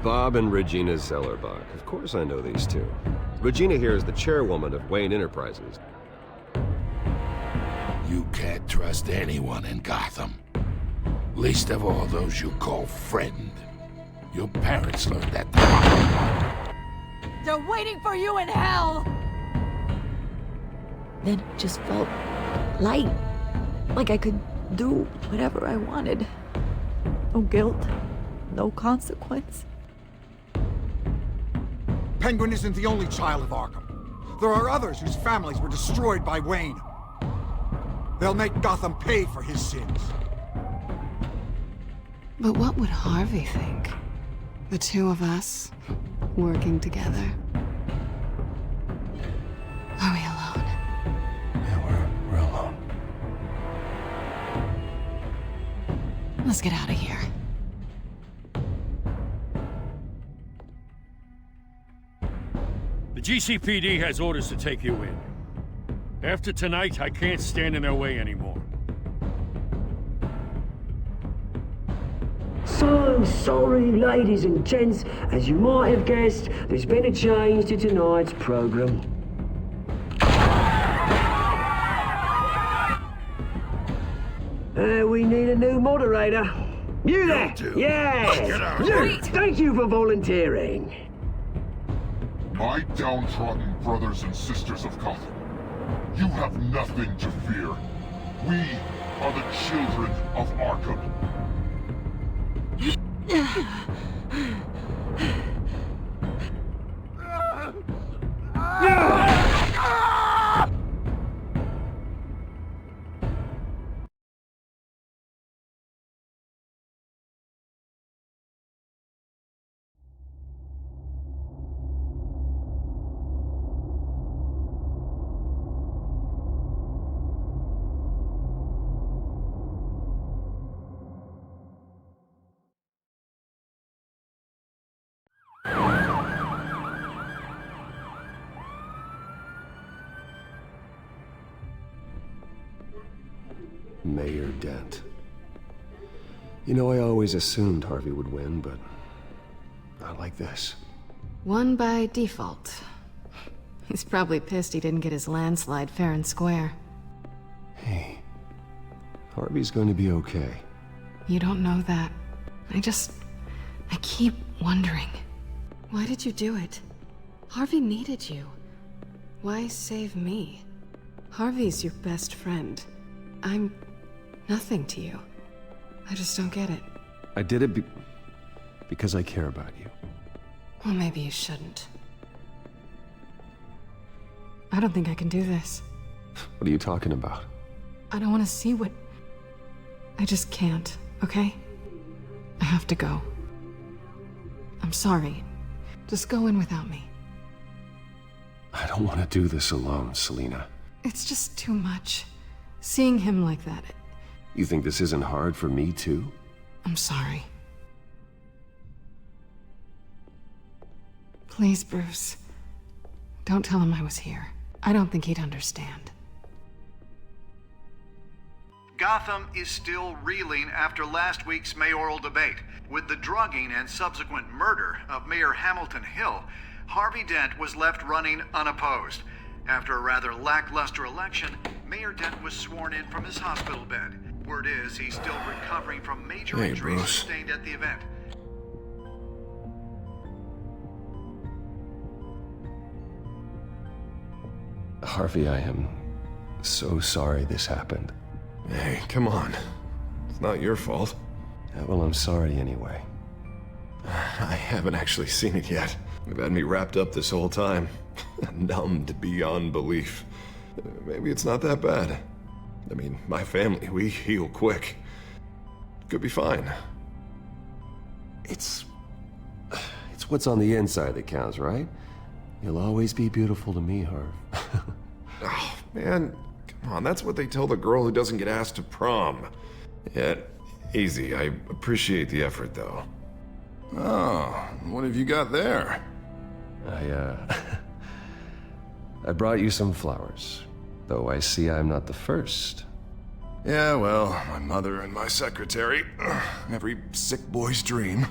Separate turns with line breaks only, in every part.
Bob and Regina Zellerbach. Of course I know these two. Regina here is the chairwoman of Wayne Enterprises.
You can't trust anyone in Gotham. Least of all those you call friend. Your parents learned that the hard way.
They're waiting for you in hell!
Then it just felt light. Like I could do whatever I wanted. No guilt, no consequence.
Penguin isn't the only child of Arkham. There are others whose families were destroyed by Wayne. They'll make Gotham pay for his sins.
But what would Harvey think? The two of us, working together. Are we alone?
Yeah, we're alone.
Let's get out of here.
The GCPD has orders to take you in. After tonight, I can't stand in their way anymore.
So sorry, ladies and gents. As you might have guessed, there's been a change to tonight's program. We need a new moderator. You there? Yeah! You! Thank you for volunteering.
My downtrodden brothers and sisters of Gotham, you have nothing to fear. We are the children of Arkham.
Mayor Dent. You know, I always assumed Harvey would win, but not like this.
Won by default. He's probably pissed he didn't get his landslide fair and square.
Hey, Harvey's going to be okay.
You don't know that. I keep wondering. Why did you do it? Harvey needed you. Why save me? Harvey's your best friend. I'm nothing to you. I just don't get it.
I did it because I care about you.
Well, maybe you shouldn't. I don't think I can do this.
What are you talking about?
I don't want to see what... I just can't, okay? I have to go. I'm sorry. Just go in without me.
I don't want to do this alone, Selina.
It's just too much. Seeing him like that,
You think this isn't hard for me, too?
I'm sorry. Please, Bruce. Don't tell him I was here. I don't think he'd understand.
Gotham is still reeling after last week's mayoral debate. With the drugging and subsequent murder of Mayor Hamilton Hill, Harvey Dent was left running unopposed. After a rather lackluster election, Mayor Dent was sworn in from his hospital bed. Word is he's still recovering from major injuries sustained at the event.
Harvey, I am so sorry this happened.
Hey, come on. It's not your fault.
Yeah, well, I'm sorry anyway.
I haven't actually seen it yet. They've had me wrapped up this whole time. Numbed beyond belief. Maybe it's not that bad. I mean, my family, we heal quick. Could be fine.
It's what's on the inside that counts, right? You'll always be beautiful to me, Harv.
Oh, man. Come on, that's what they tell the girl who doesn't get asked to prom. Yeah, easy. I appreciate the effort, though.
Oh, what have you got there?
I brought you some flowers, though I see I'm not the first.
Yeah, well, my mother and my secretary. Every sick boy's dream.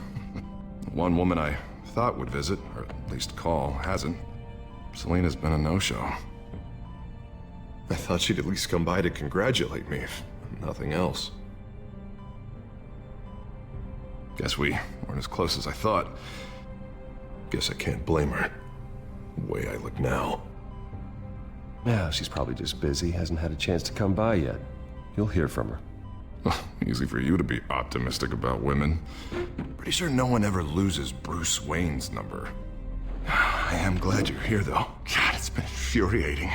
one woman I thought would visit, or at least call, hasn't. Selena's been a no-show. I thought she'd at least come by to congratulate me, if nothing else. Guess we weren't as close as I thought. Guess I can't blame her. The way I look now.
Yeah, she's probably just busy, hasn't had a chance to come by yet. You'll hear from her.
Easy for you to be optimistic about women. Pretty sure no one ever loses Bruce Wayne's number. I am glad you're here, though. God, it's been infuriating.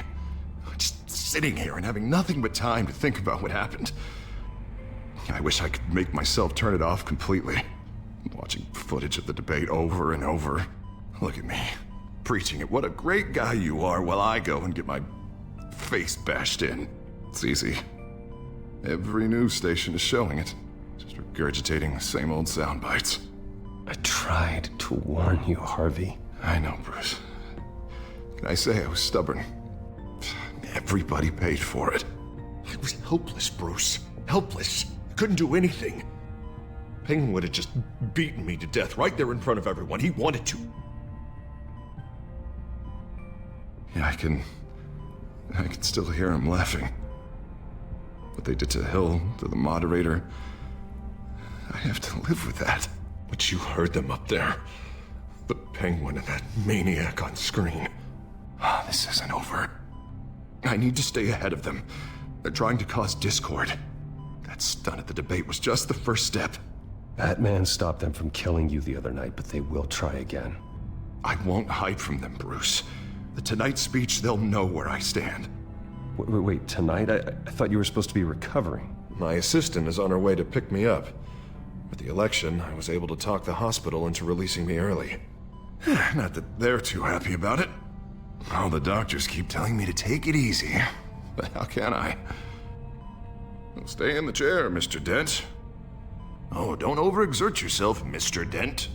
Just sitting here and having nothing but time to think about what happened. I wish I could make myself turn it off completely. Watching footage of the debate over and over. Look at me, preaching it. What a great guy you are, while I go and get my face bashed in. It's easy. Every news station is showing it. Just regurgitating the same old sound bites.
I tried to warn you, Harvey.
I know, Bruce. Can I say I was stubborn? Everybody paid for it. I was helpless, Bruce. Helpless. I couldn't do anything. Penguin would have just beaten me to death right there in front of everyone. He wanted to. Yeah, I can still hear him laughing. What they did to Hill, to the moderator, I have to live with that. But you heard them up there. The Penguin and that maniac on screen. This isn't over. I need to stay ahead of them. They're trying to cause discord. That stunt at the debate was just the first step.
Batman stopped them from killing you the other night, but they will try again.
I won't hide from them, Bruce. The Tonight speech, they'll know where I stand.
Wait, tonight? I thought you were supposed to be recovering.
My assistant is on her way to pick me up. With the election, I was able to talk the hospital into releasing me early. Not that they're too happy about it. All the doctors keep telling me to take it easy. But how can I? Well, stay in the chair, Mr. Dent. Oh, don't overexert yourself, Mr. Dent.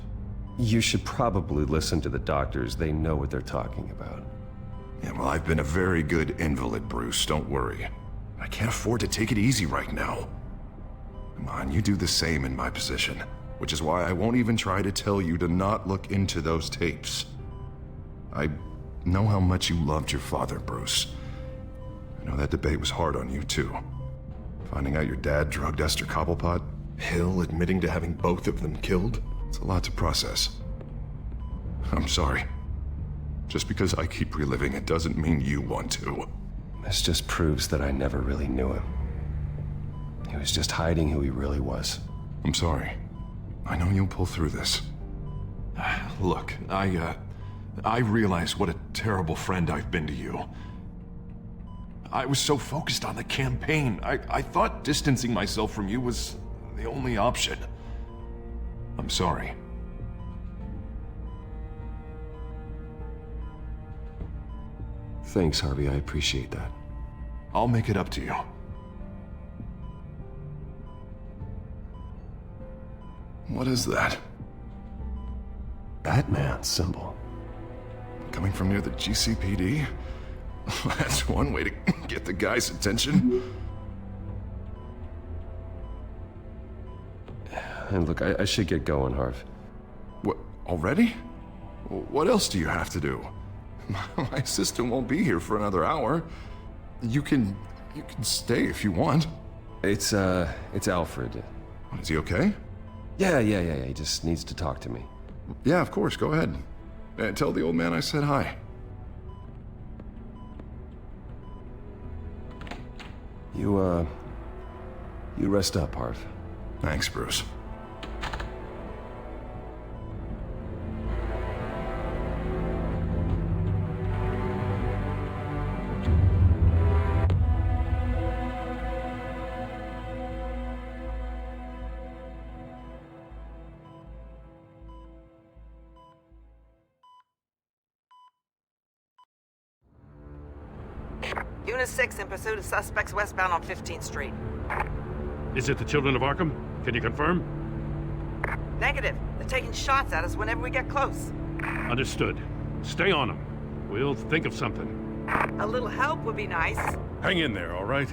You should probably listen to the doctors. They know what they're talking about.
Yeah, well, I've been a very good invalid, Bruce. Don't worry. I can't afford to take it easy right now. Come on, you do the same in my position. Which is why I won't even try to tell you to not look into those tapes. I know how much you loved your father, Bruce. I know that debate was hard on you, too. Finding out your dad drugged Esther Cobblepot, Hill admitting to having both of them killed. It's a lot to process. I'm sorry. Just because I keep reliving it doesn't mean you want to.
This just proves that I never really knew him. He was just hiding who he really was.
I'm sorry. I know you'll pull through this. Look, I realize what a terrible friend I've been to you. I was so focused on the campaign. I thought distancing myself from you was the only option. I'm sorry.
Thanks, Harvey. I appreciate that.
I'll make it up to you. What is that?
Batman symbol.
Coming from near the GCPD? That's one way to get the guy's attention.
And look, I should get going, Harv.
What, already? What else do you have to do? My assistant won't be here for another hour. You can stay if you want.
It's Alfred.
Is he okay?
Yeah, he just needs to talk to me.
Yeah, of course, go ahead. Tell the old man I said hi.
You rest up, Harv.
Thanks, Bruce.
Unit 6 in pursuit of suspects westbound on 15th Street.
Is it the Children of Arkham? Can you confirm?
Negative. They're taking shots at us whenever we get close.
Understood. Stay on them. We'll think of something.
A little help would be nice.
Hang in there, all right?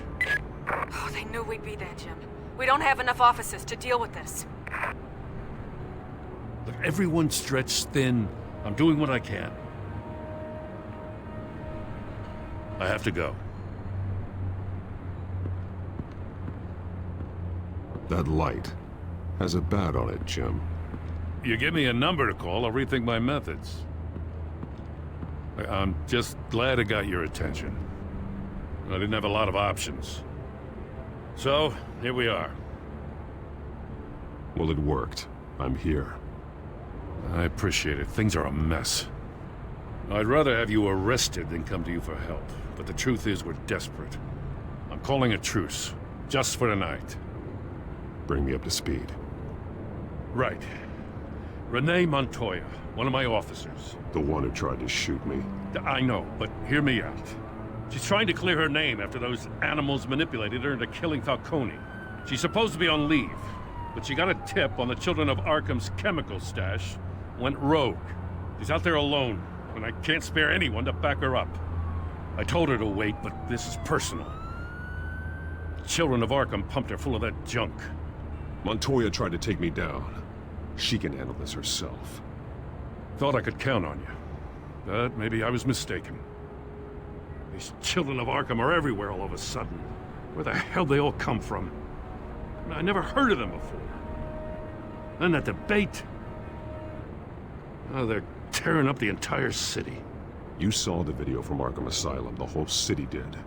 Oh, they knew we'd be there, Jim. We don't have enough officers to deal with this.
Look, everyone's stretched thin. I'm doing what I can. I have to go.
That light has a bat on it, Jim.
You give me a number to call, I'll rethink my methods. I'm just glad it got your attention. I didn't have a lot of options. So, here we are.
Well, it worked. I'm here.
I appreciate it. Things are a mess. I'd rather have you arrested than come to you for help. But the truth is, we're desperate. I'm calling a truce. Just for tonight.
Bring me up to speed.
Right. Renee Montoya, one of my officers.
The one who tried to shoot me.
I know, but hear me out. She's trying to clear her name after those animals manipulated her into killing Falcone. She's supposed to be on leave, but she got a tip on the Children of Arkham's chemical stash, went rogue. She's out there alone, and I can't spare anyone to back her up. I told her to wait, but this is personal. The Children of Arkham pumped her full of that junk.
Montoya tried to take me down. She can handle this herself.
Thought I could count on you, but maybe I was mistaken. These Children of Arkham are everywhere all of a sudden. Where the hell they all come from? I never heard of them before. And that debate. Oh, they're tearing up the entire city.
You saw the video from Arkham Asylum. The whole city did.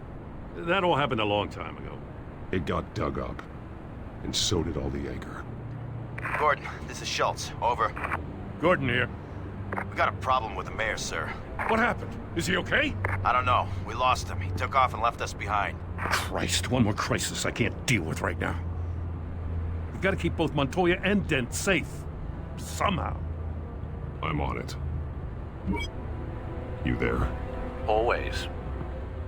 That all happened a long time ago.
It got dug up. And so did all the anger.
Gordon, this is Schultz. Over.
Gordon here.
We got a problem with the mayor, sir.
What happened? Is he okay?
I don't know. We lost him. He took off and left us behind.
Christ, one more crisis I can't deal with right now. We've got to keep both Montoya and Dent safe. Somehow.
I'm on it. You there?
Always.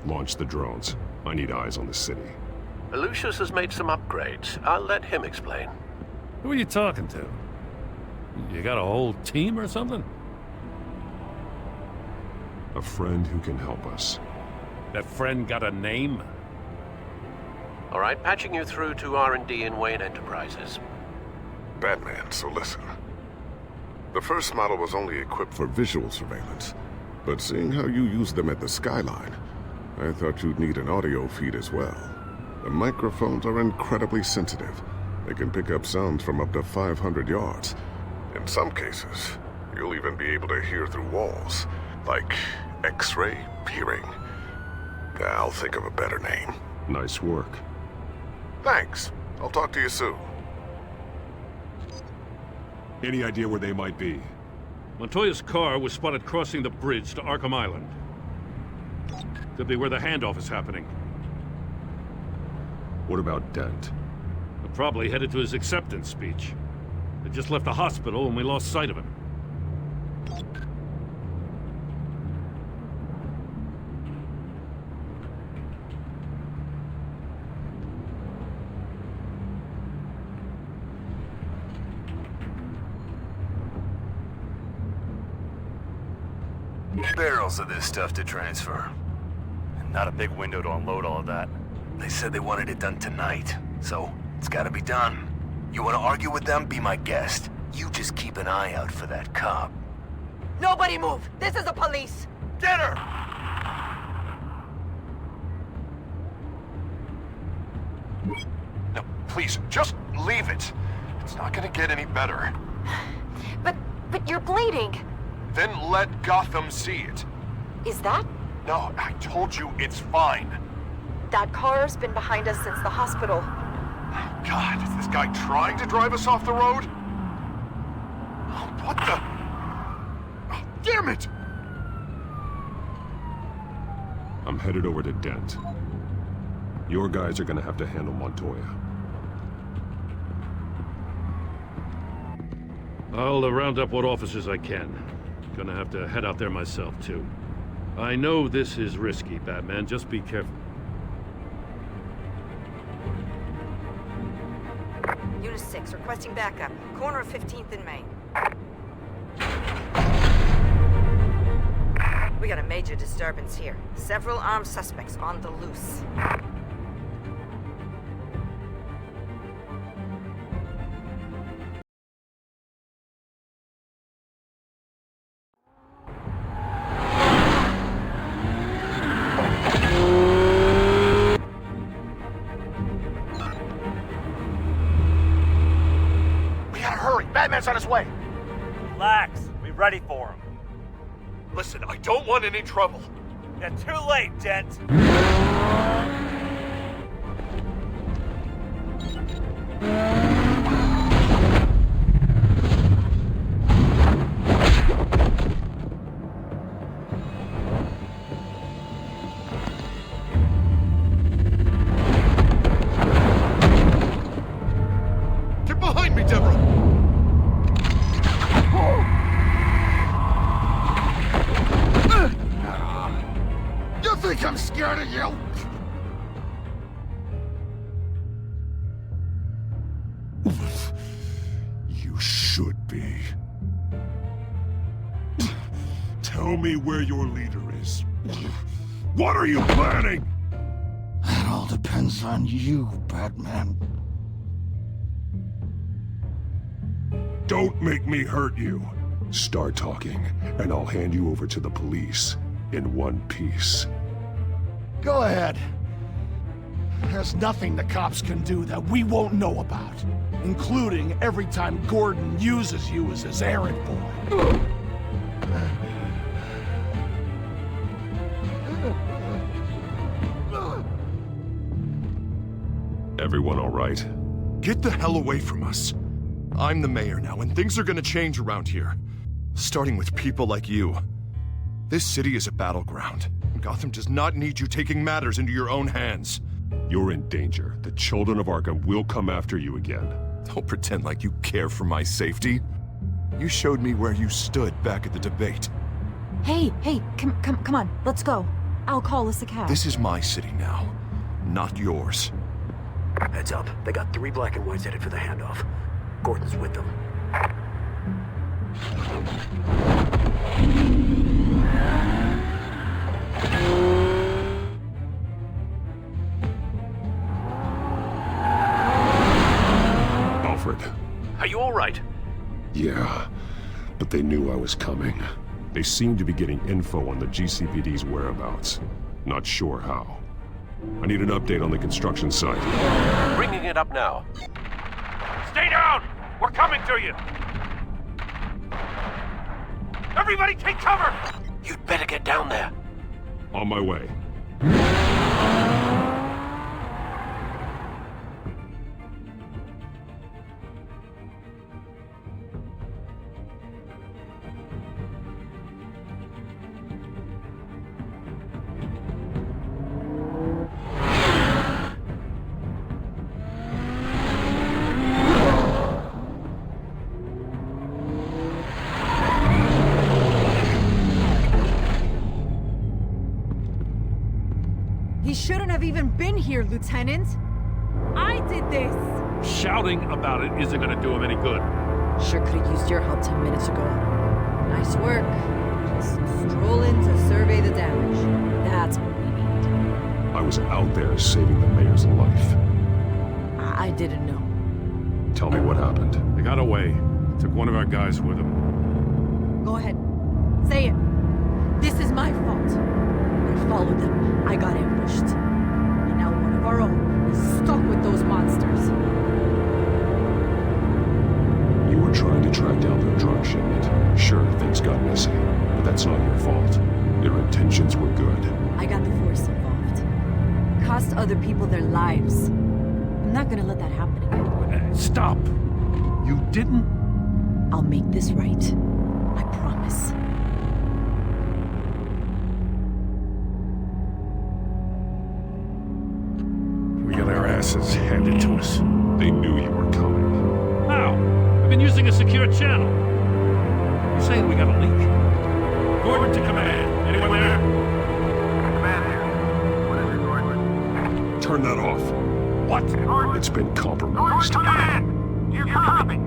Launch the drones. I need eyes on the city.
Lucius has made some upgrades. I'll let him explain.
Who are you talking to? You got a whole team or something?
A friend who can help us.
That friend got a name?
All right, patching you through to R&D in Wayne Enterprises.
Batman, so listen. The first model was only equipped for visual surveillance, but seeing how you use them at the skyline, I thought you'd need an audio feed as well. The microphones are incredibly sensitive. They can pick up sounds from up to 500 yards. In some cases, you'll even be able to hear through walls, like X-ray peering. I'll think of a better name.
Nice work.
Thanks. I'll talk to you soon.
Any idea where they might be?
Montoya's car was spotted crossing the bridge to Arkham Island. Could be where the handoff is happening.
What about Dent?
They're probably headed to his acceptance speech. They just left the hospital and we lost sight of him.
Barrels of this stuff to transfer.
Not a big window to unload all of that.
They said they wanted it done tonight, so it's gotta be done. You wanna argue with them? Be my guest. You just keep an eye out for that cop.
Nobody move! This is the police!
Get her!
No, please, just leave it. It's not gonna get any better.
But you're bleeding.
Then let Gotham see it.
Is that?
No, I told you it's fine.
That car's been behind us since the hospital.
God, is this guy trying to drive us off the road? Oh, what the? Oh, damn it!
I'm headed over to Dent. Your guys are gonna have to handle Montoya.
I'll round up what officers I can. Gonna have to head out there myself, too. I know this is risky, Batman. Just be careful.
Unit 6, requesting backup. Corner of 15th and Main. We got a major disturbance here. Several armed suspects on the loose.
on his way.
Relax. We ready for him.
Listen, I don't want any trouble.
You're too late, gent.
Get behind me, Deborah! You think I'm scared of you? You should be. Tell me where your leader is. What are you planning?
That all depends on you, Batman.
Don't make me hurt you. Start talking, and I'll hand you over to the police in one piece.
Go ahead. There's nothing the cops can do that we won't know about, including every time Gordon uses you as his errand boy.
Everyone all right? Get the hell away from us. I'm the mayor now, and things are gonna change around here. Starting with people like you. This city is a battleground. Gotham does not need you taking matters into your own hands. You're in danger. The children of Arkham will come after you again. Don't pretend like you care for my safety. You showed me where you stood back at the debate.
Hey, come on, let's go. I'll call us a cab.
This is my city now, not yours.
Heads up. They got 3 black and whites headed for the handoff. Gordon's with them.
Alfred.
Are you all right?
Yeah, but they knew I was coming. They seemed to be getting info on the GCPD's whereabouts. Not sure how. I need an update on the construction site.
Bringing it up now.
Stay down! We're coming to you! Everybody take cover!
You'd better get down there.
On my way.
He shouldn't have even been here, Lieutenant. I did this.
Shouting about it isn't gonna do him any good.
Sure could have used your help 10 minutes ago. Nice work. Just stroll in to survey the damage. That's what we need.
I was out there saving the mayor's life.
I didn't know.
Tell me what happened.
They got away. Took one of our guys with them.
Go ahead. Say it. This is my fault. I followed them. I got ambushed. And now one of our own is stuck with those monsters.
You were trying to track down their drug shipment. Sure, things got messy, but that's not your fault. Your intentions were good.
I got the force involved. Cost other people their lives. I'm not gonna let that happen again.
Stop! You didn't...
I'll make this right. I promise.
We got our asses handed to us.
They knew you were coming.
How? I've been using a secure channel. You saying we got a leak? Gordon to command. Anyone there?
Command here. What is it, Gordon? Turn that off. What? It's been compromised.
Command! You copy!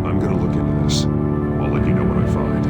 I'm gonna look into this. I'll let you know what I find.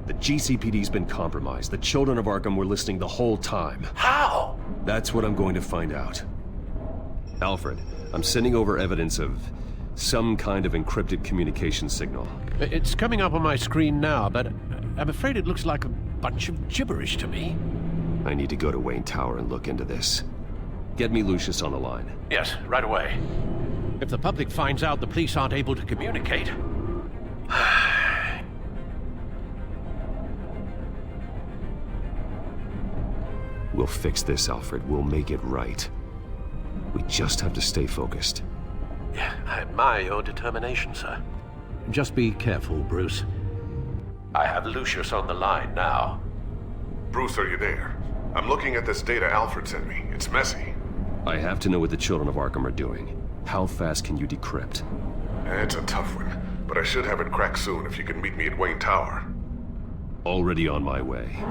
The GCPD's been compromised. The children of Arkham were listening the whole time.
How?
That's what I'm going to find out. Alfred, I'm sending over evidence of some kind of encrypted communication signal.
It's coming up on my screen now, but I'm afraid it looks like a bunch of gibberish to me.
I need to go to Wayne Tower and look into this. Get me Lucius on the line.
Yes, right away. If the public finds out the police aren't able to communicate...
We'll fix this, Alfred. We'll make it right. We just have to stay focused.
Yeah, I admire your determination, sir. Just be careful, Bruce. I have Lucius on the line now.
Bruce, are you there? I'm looking at this data Alfred sent me. It's messy.
I have to know what the children of Arkham are doing. How fast can you decrypt?
It's a tough one, but I should have it cracked soon if you can meet me at Wayne Tower.
Already on my way.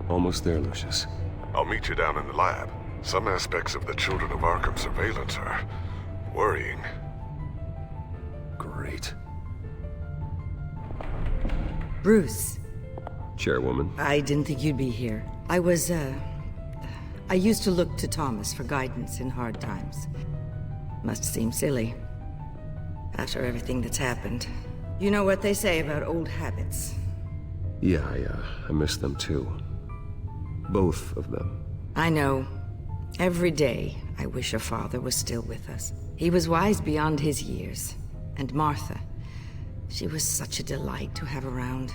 Almost there, Lucius.
I'll meet you down in the lab. Some aspects of the Children of Arkham surveillance are worrying.
Great.
Bruce.
Chairwoman.
I didn't think you'd be here. I used to look to Thomas for guidance in hard times. Must seem silly. After everything that's happened. You know what they say about old habits.
Yeah, I miss them too. Both of them.
I know. Every day, I wish your father was still with us. He was wise beyond his years. And Martha, she was such a delight to have around.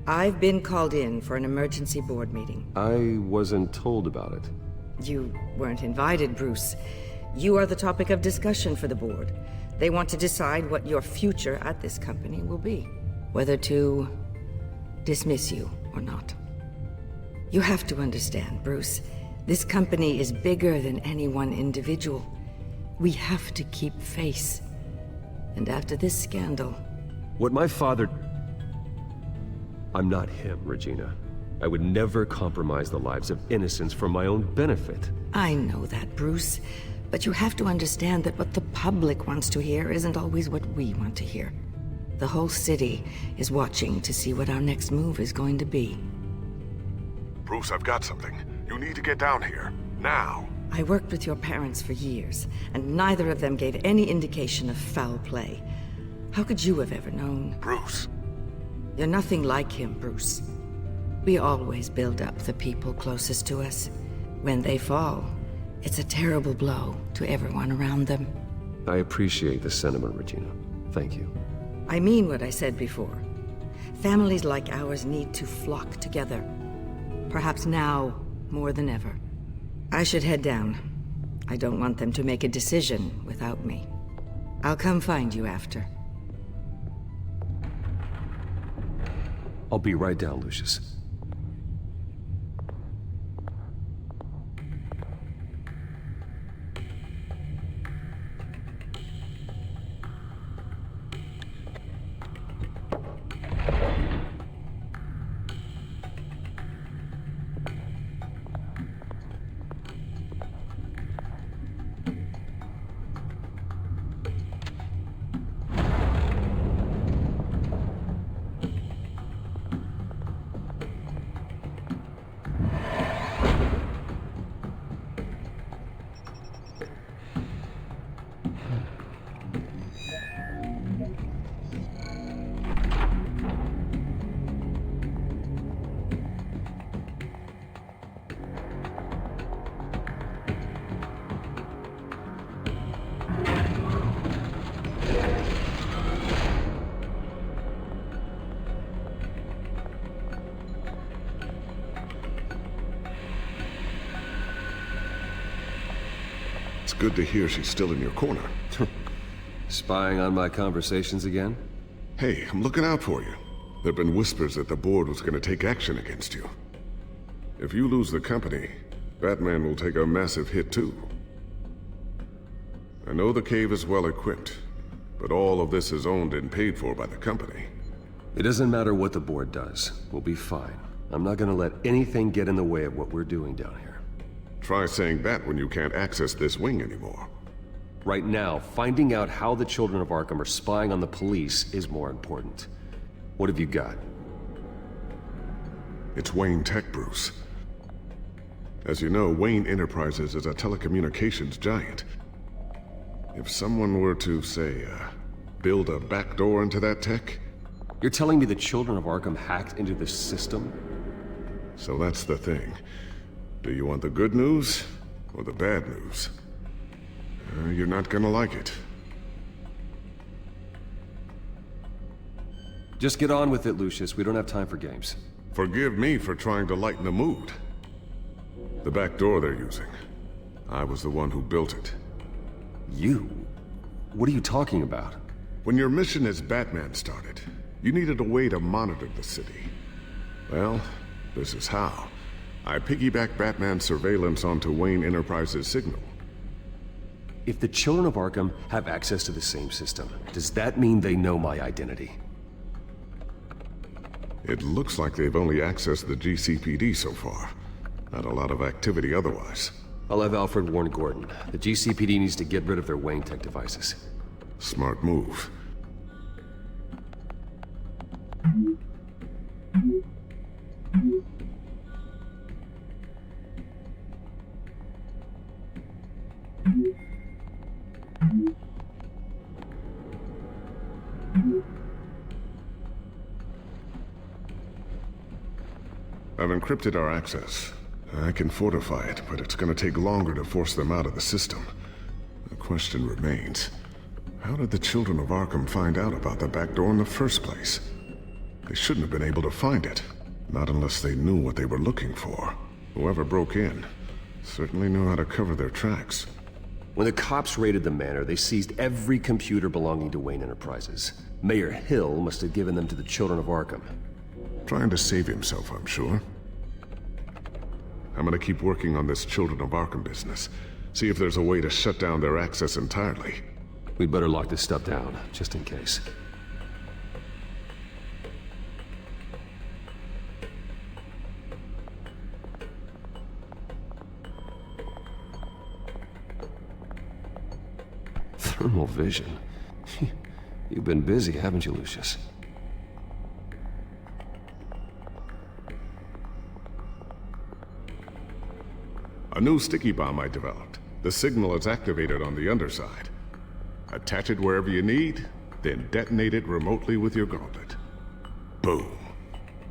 I've been called in for an emergency board meeting.
I wasn't told about it.
You weren't invited, Bruce. You are the topic of discussion for the board. They want to decide what your future at this company will be. Whether to dismiss you or not. You have to understand, Bruce. This company is bigger than any one individual. We have to keep face. And after this scandal...
What my father... I'm not him, Regina. I would never compromise the lives of innocents for my own benefit.
I know that, Bruce. But you have to understand that what the public wants to hear isn't always what we want to hear. The whole city is watching to see what our next move is going to be.
Bruce, I've got something. You need to get down here. Now.
I worked with your parents for years, and neither of them gave any indication of foul play. How could you have ever known?
Bruce.
You're nothing like him, Bruce. We always build up the people closest to us. When they fall, it's a terrible blow to everyone around them.
I appreciate the sentiment, Regina. Thank you.
I mean what I said before. Families like ours need to flock together. Perhaps now, more than ever. I should head down. I don't want them to make a decision without me. I'll come find you after.
I'll be right down, Lucius.
It's good to hear she's still in your corner.
Spying on my conversations again?
Hey, I'm looking out for you. There've been whispers that the board was gonna take action against you. If you lose the company, Batman will take a massive hit too. I know the cave is well equipped, but all of this is owned and paid for by the company.
It doesn't matter what the board does. We'll be fine. I'm not gonna let anything get in the way of what we're doing down here.
Try saying that when you can't access this wing anymore.
Right now, finding out how the children of Arkham are spying on the police is more important. What have you got?
It's Wayne Tech, Bruce. As you know, Wayne Enterprises is a telecommunications giant. If someone were to, say, build a backdoor into that tech...
You're telling me the children of Arkham hacked into this system?
So that's the thing. Do you want the good news, or the bad news? You're not gonna like it.
Just get on with it, Lucius. We don't have time for games.
Forgive me for trying to lighten the mood. The back door they're using. I was the one who built it.
You? What are you talking about?
When your mission as Batman started, you needed a way to monitor the city. Well, this is how. I piggybacked Batman's surveillance onto Wayne Enterprises' signal.
If the children of Arkham have access to the same system, does that mean they know my identity?
It looks like they've only accessed the GCPD so far. Not a lot of activity otherwise.
I'll have Alfred warn Gordon. The GCPD needs to get rid of their Wayne Tech devices.
Smart move. I've encrypted our access. I can fortify it, but it's gonna take longer to force them out of the system. The question remains, how did the children of Arkham find out about the back door in the first place? They shouldn't have been able to find it. Not unless they knew what they were looking for. Whoever broke in certainly knew how to cover their tracks.
When the cops raided the manor, they seized every computer belonging to Wayne Enterprises. Mayor Hill must have given them to the children of Arkham.
Trying to save himself, I'm sure. I'm gonna keep working on this Children of Arkham business. See if there's a way to shut down their access entirely.
We'd better lock this stuff down, just in case. Thermal vision. You've been busy, haven't you, Lucius?
A new sticky bomb I developed. The signal is activated on the underside. Attach it wherever you need, then detonate it remotely with your gauntlet. Boom.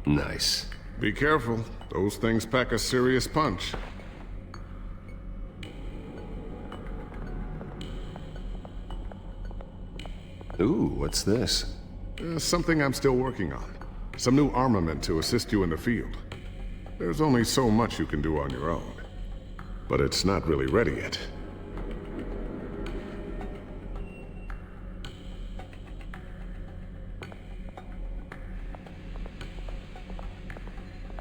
Nice.
Be careful. Those things pack a serious punch.
Ooh, what's this?
Something I'm still working on. Some new armament to assist you in the field. There's only so much you can do on your own. But it's not really ready yet.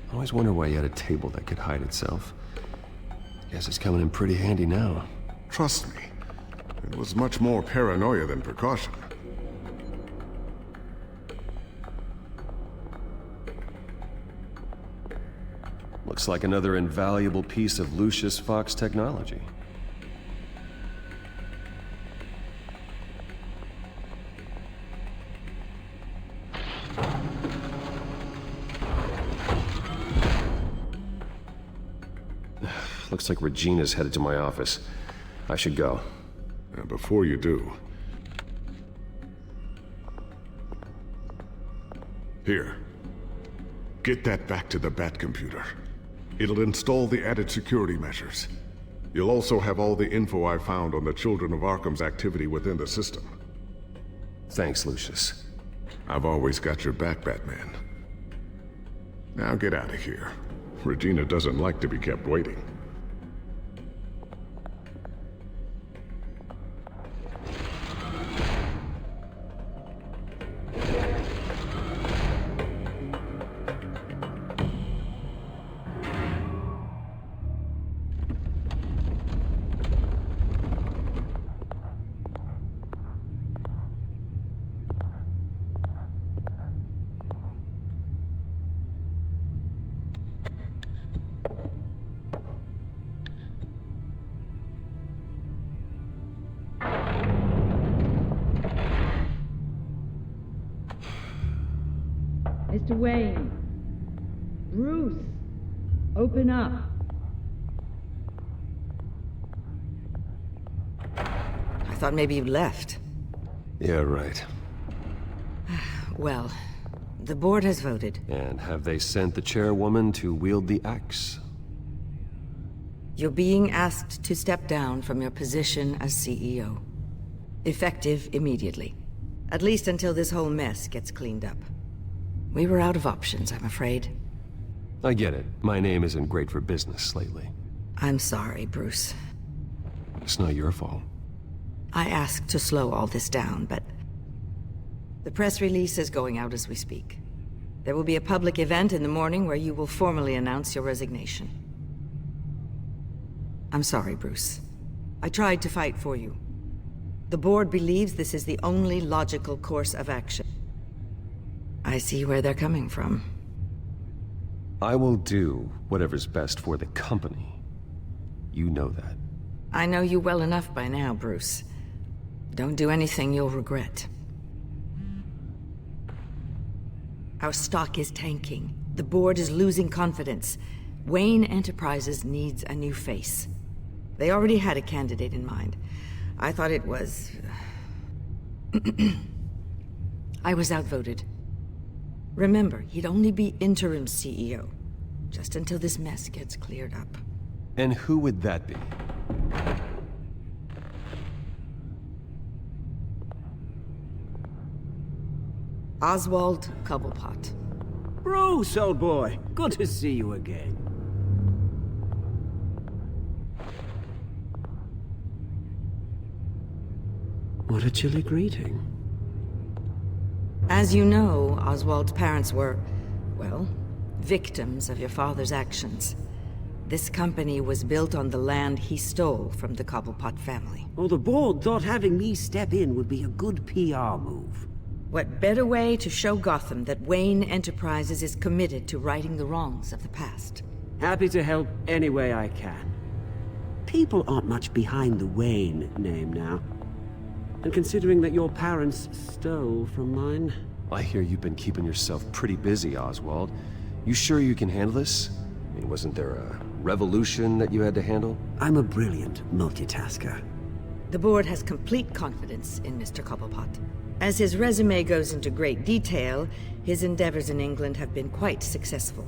I always wonder why you had a table that could hide itself. Guess it's coming in pretty handy now.
Trust me, it was much more paranoia than precaution.
Looks like another invaluable piece of Lucius Fox technology. Looks like Regina's headed to my office. I should go.
And before you do... Here. Get that back to the Bat computer. It'll install the added security measures. You'll also have all the info I found on the Children of Arkham's activity within the system.
Thanks, Lucius.
I've always got your back, Batman. Now get out of here. Regina doesn't like to be kept waiting.
Mr. Wayne. Bruce. Open up. I thought maybe you left.
Yeah, right.
Well, the board has voted.
And have they sent the chairwoman to wield the axe?
You're being asked to step down from your position as CEO. Effective immediately. At least until this whole mess gets cleaned up. We were out of options, I'm afraid.
I get it. My name isn't great for business lately.
I'm sorry, Bruce.
It's not your fault.
I asked to slow all this down, but... the press release is going out as we speak. There will be a public event in the morning where you will formally announce your resignation. I'm sorry, Bruce. I tried to fight for you. The board believes this is the only logical course of action. I see where they're coming from.
I will do whatever's best for the company. You know that.
I know you well enough by now, Bruce. Don't do anything you'll regret. Our stock is tanking. The board is losing confidence. Wayne Enterprises needs a new face. They already had a candidate in mind. I thought it was... I was outvoted. Remember, he'd only be interim CEO. Just until this mess gets cleared up.
And who would that be?
Oswald Cobblepot.
Bruce, old boy. Good to see you again. What a chilly greeting.
As you know, Oswald's parents were, well, victims of your father's actions. This company was built on the land he stole from the Cobblepot family.
Oh, the board thought having me step in would be a good PR move.
What better way to show Gotham that Wayne Enterprises is committed to righting the wrongs of the past?
Happy to help any way I can. People aren't much behind the Wayne name now. And considering that your parents stole from mine...
I hear you've been keeping yourself pretty busy, Oswald. You sure you can handle this? I mean, wasn't there a revolution that you had to handle?
I'm a brilliant multitasker.
The board has complete confidence in Mr. Cobblepot. As his resume goes into great detail, his endeavors in England have been quite successful.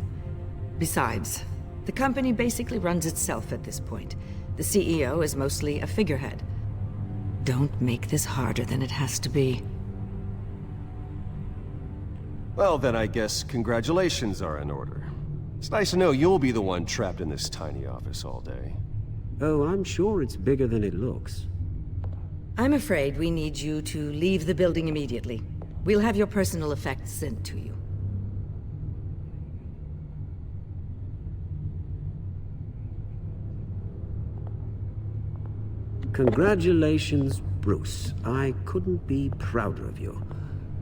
Besides, the company basically runs itself at this point. The CEO is mostly a figurehead. Don't make this harder than it has to be.
Well, then I guess congratulations are in order. It's nice to know you'll be the one trapped in this tiny office all day.
Oh, I'm sure it's bigger than it looks.
I'm afraid we need you to leave the building immediately. We'll have your personal effects sent to you.
Congratulations, Bruce. I couldn't be prouder of you.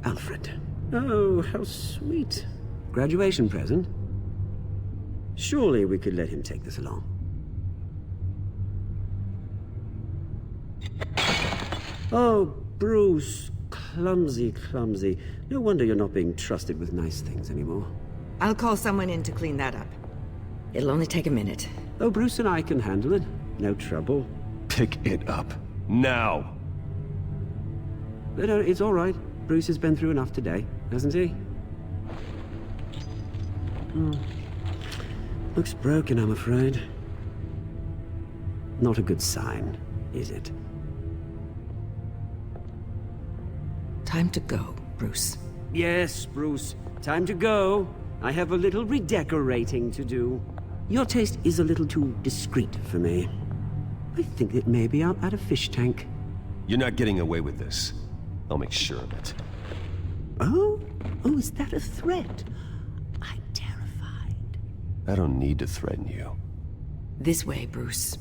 Alfred. Oh, how sweet. Graduation present? Surely we could let him take this along. Oh, Bruce. Clumsy, clumsy. No wonder you're not being trusted with nice things anymore.
I'll call someone in to clean that up. It'll only take a minute.
Oh, Bruce and I can handle it. No trouble.
Pick it up. Now!
No, it's all right. Bruce has been through enough today, hasn't he? Looks broken, I'm afraid. Not a good sign, is it?
Time to go, Bruce.
Yes, Bruce. Time to go. I have a little redecorating to do. Your taste is a little too discreet for me. I think that maybe I'm at a fish tank.
You're not getting away with this. I'll make sure of it.
Oh? Oh, is that a threat? I'm terrified.
I don't need to threaten you.
This way, Bruce.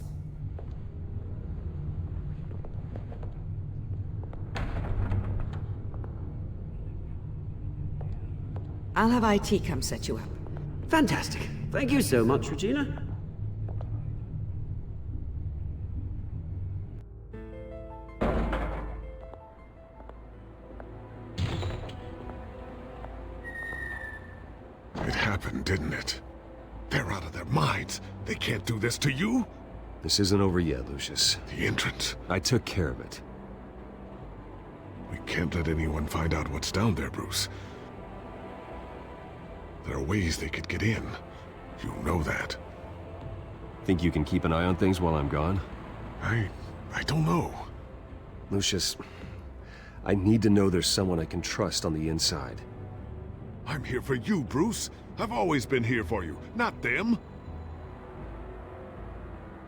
I'll have IT come set you up.
Fantastic. Thank you so much, Regina.
happened, didn't it? They're out of their minds. They can't do this to you?
This isn't over yet, Lucius.
The entrance.
I took care of it.
We can't let anyone find out what's down there, Bruce. There are ways they could get in. You know that.
Think you can keep an eye on things while I'm gone?
I don't know.
Lucius, I need to know there's someone I can trust on the inside.
I'm here for you, Bruce. I've always been here for you, not them.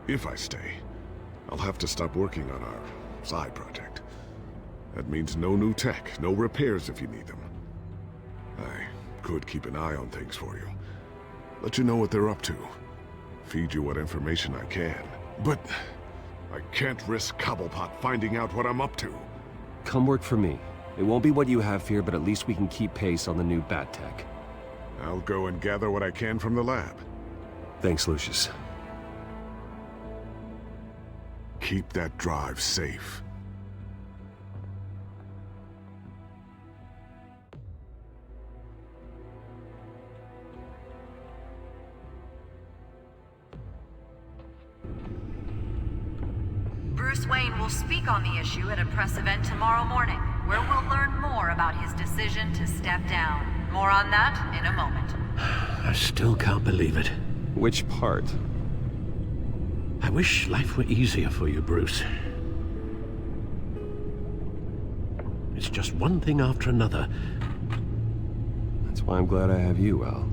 If I stay, I'll have to stop working on our side project. That means no new tech, no repairs if you need them. I could keep an eye on things for you. Let you know what they're up to. Feed you what information I can. But I can't risk Cobblepot finding out what I'm up to.
Come work for me. It won't be what you have here, but at least we can keep pace on the new bat tech.
I'll go and gather what I can from the lab.
Thanks, Lucius.
Keep that drive safe.
Bruce Wayne will speak on the issue at a press event tomorrow morning, where we'll learn more about his decision to step down. More on that in a moment.
I still can't believe it.
Which part?
I wish life were easier for you, Bruce. It's just one thing after another.
That's why I'm glad I have you, Al.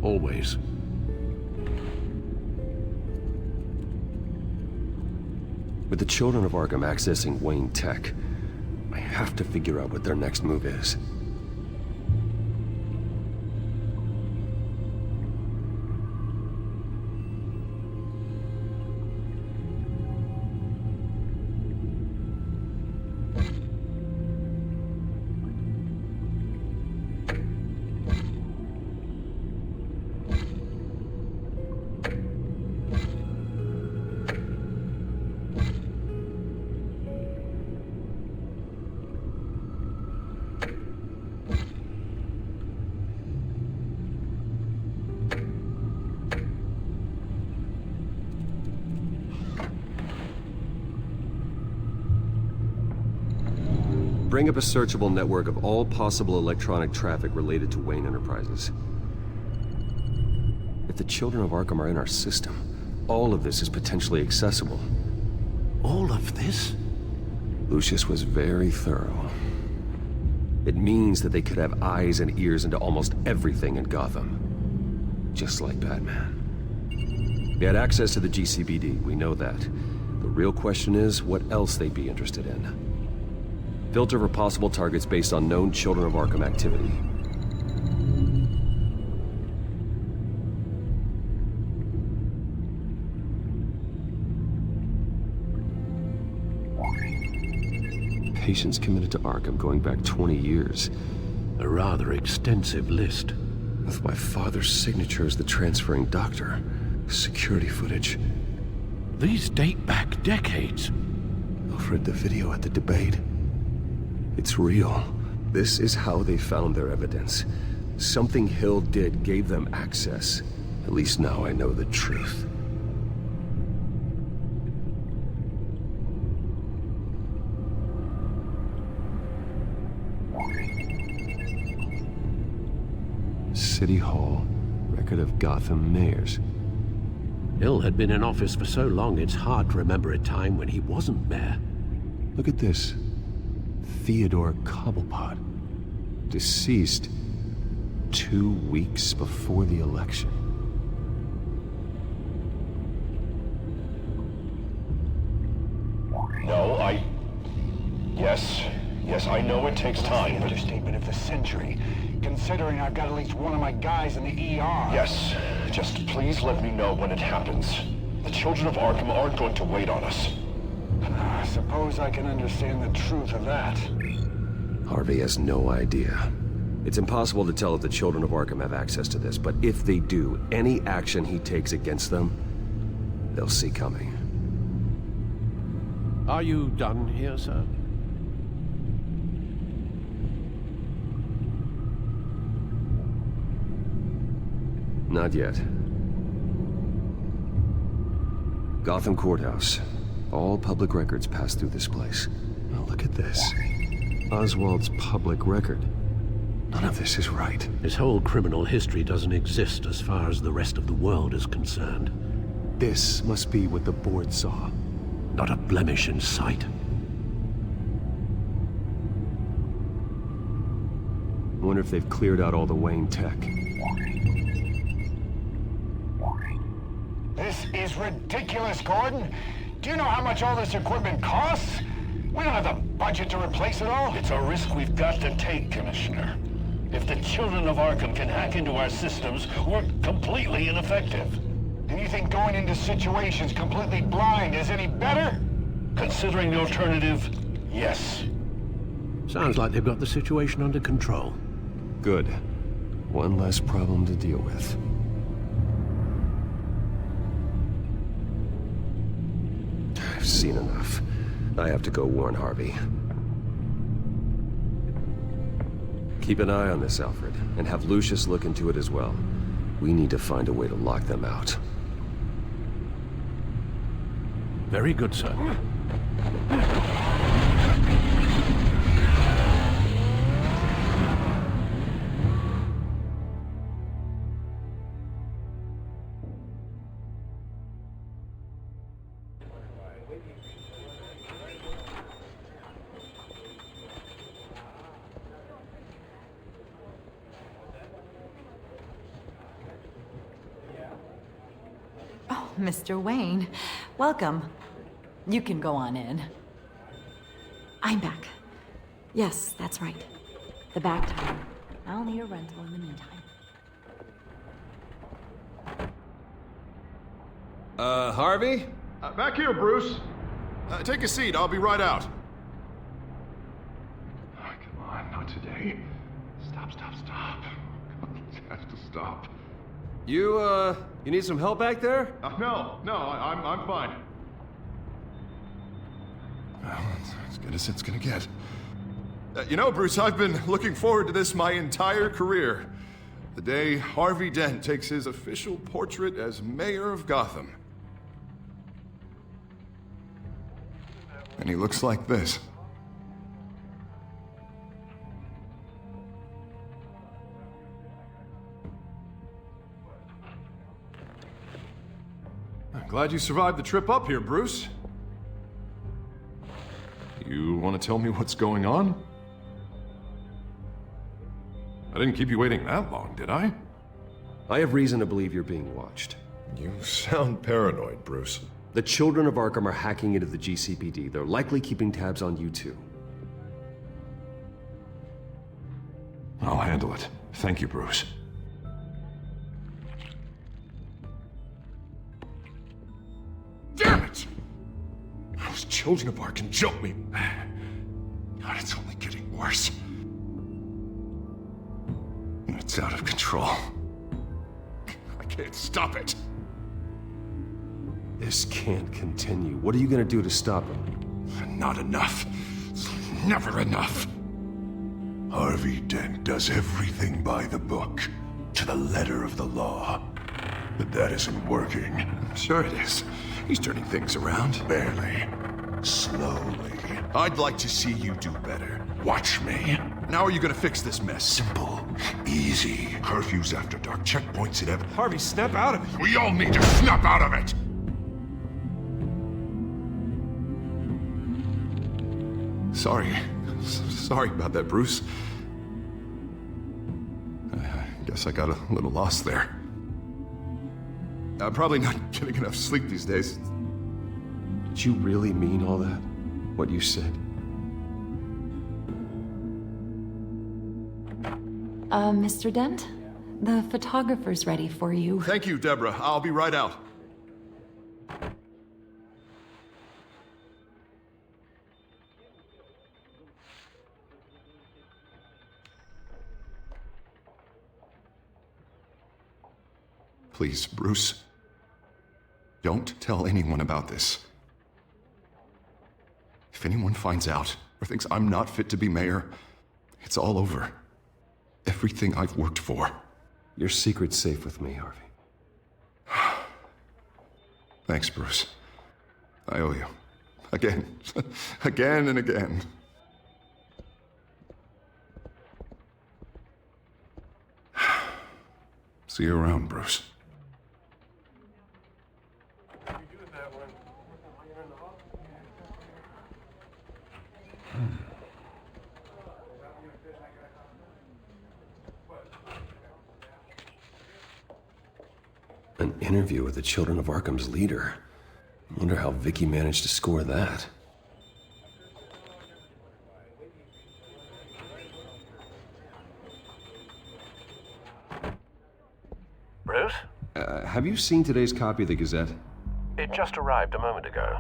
Always.
With the children of Arkham accessing Wayne Tech, I have to figure out what their next move is. Bring up a searchable network of all possible electronic traffic related to Wayne Enterprises. If the children of Arkham are in our system, all of this is potentially accessible.
All of this?
Lucius was very thorough. It means that they could have eyes and ears into almost everything in Gotham. Just like Batman. They had access to the GCPD, we know that. The real question is, what else they'd be interested in. Filter for possible targets based on known Children of Arkham activity. Patients committed to Arkham going back 20 years.
A rather extensive list.
With my father's signature as the transferring doctor. Security footage.
These date back decades.
Alfred, the video at the debate. It's real. This is how they found their evidence. Something Hill did gave them access. At least now I know the truth. City Hall. Record of Gotham mayors.
Hill had been in office for so long, it's hard to remember a time when he wasn't mayor.
Look at this. Theodore Cobblepot. Deceased 2 weeks before the election.
No, Yes, I know it takes time, but...
Understatement of the century, considering I've got at least one of my guys in the ER.
Yes, just please let me know when it happens. The children of Arkham aren't going to wait on us.
I suppose I can understand the truth of that.
Harvey has no idea. It's impossible to tell if the children of Arkham have access to this, but if they do, any action he takes against them, they'll see coming.
Are you done here, sir?
Not yet. Gotham Courthouse. All public records pass through this place. Oh, look at this. Oswald's public record. None of this is right.
His whole criminal history doesn't exist as far as the rest of the world is concerned.
This must be what the board saw.
Not a blemish in sight.
I wonder if they've cleared out all the Wayne tech.
This is ridiculous, Gordon. Do you know how much all this equipment costs? We don't have the budget to replace it all.
It's a risk we've got to take, Commissioner. If the children of Arkham can hack into our systems, we're completely ineffective.
And you think going into situations completely blind is any better?
Considering the alternative, yes.
Sounds like they've got the situation under control.
Good. One less problem to deal with. I've seen enough. I have to go warn Harvey. Keep an eye on this, Alfred, and have Lucius look into it as well. We need to find a way to lock them out.
Very good, sir.
Mr. Wayne, welcome. You can go on in.
I'm back. Yes, that's right. The back tire. I'll need a rental in the meantime.
Harvey?
Back here, Bruce. Take a seat, I'll be right out. Oh, come on, not today. Stop. I have to stop.
You need some help back there?
No, I'm fine. Well, it's as good as it's gonna get. You know, Bruce, I've been looking forward to this my entire career. The day Harvey Dent takes his official portrait as mayor of Gotham. And he looks like this. I'm glad you survived the trip up here, Bruce. You want to tell me what's going on? I didn't keep you waiting that long, did I?
I have reason to believe you're being watched.
You sound paranoid, Bruce.
The children of Arkham are hacking into the GCPD. They're likely keeping tabs on you too.
I'll handle it. Thank you, Bruce. Damn it! Those children of Arkham jumped me. God, it's only getting worse. It's out of control. I can't stop it.
This can't continue. What are you gonna do to stop him?
Not enough. It's never enough. Harvey Dent does everything by the book, to the letter of the law. But that isn't working. Sure it is. He's turning things around. Barely. Slowly. I'd like to see you do better. Watch me. Now are you gonna fix this mess? Simple. Easy. Curfews after dark. Checkpoints at every...
Harvey, snap out of it.
We all need to snap out of it! Sorry about that, Bruce. I guess I got a little lost there. I'm probably not getting enough sleep these days.
Did you really mean all that? What you said?
Mr. Dent? The photographer's ready for you.
Thank you, Deborah. I'll be right out. Please, Bruce. Don't tell anyone about this. If anyone finds out or thinks I'm not fit to be mayor, it's all over. Everything I've worked for.
Your secret's safe with me, Harvey.
Thanks, Bruce. I owe you. Again. Again and again. See you around, Bruce.
An interview with the Children of Arkham's leader. Wonder how Vicky managed to score that.
Bruce?
Have you seen today's copy of the Gazette?
It just arrived a moment ago.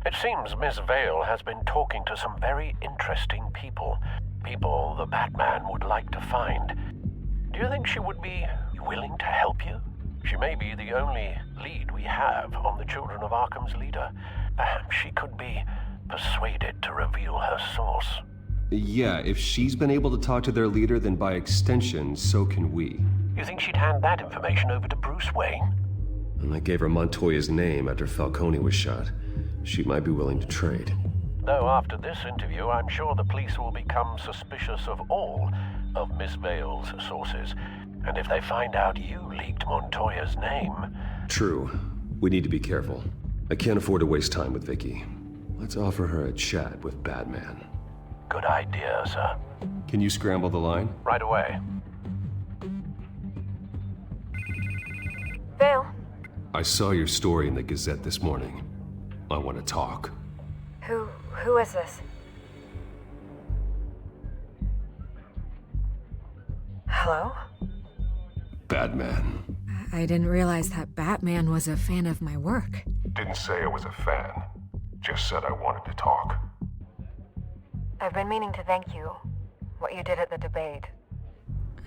It seems Miss Vale has been talking to some very interesting people. People the Batman would like to find. Do you think she would be willing to help you? She may be the only lead we have on the Children of Arkham's leader. Perhaps she could be persuaded to reveal her source.
Yeah, if she's been able to talk to their leader, then by extension, so can we.
You think she'd hand that information over to Bruce Wayne?
And I gave her Montoya's name after Falcone was shot. She might be willing to trade.
Though after this interview, I'm sure the police will become suspicious of all of Miss Vale's sources. And if they find out you leaked Montoya's name...
True. We need to be careful. I can't afford to waste time with Vicky. Let's offer her a chat with Batman.
Good idea, sir.
Can you scramble the line?
Right away.
Vale.
I saw your story in the Gazette this morning. I want to talk.
Who is this? Hello?
Batman.
I didn't realize that Batman was a fan of my work.
Didn't say I was a fan. Just said I wanted to talk.
I've been meaning to thank you. What you did at the debate.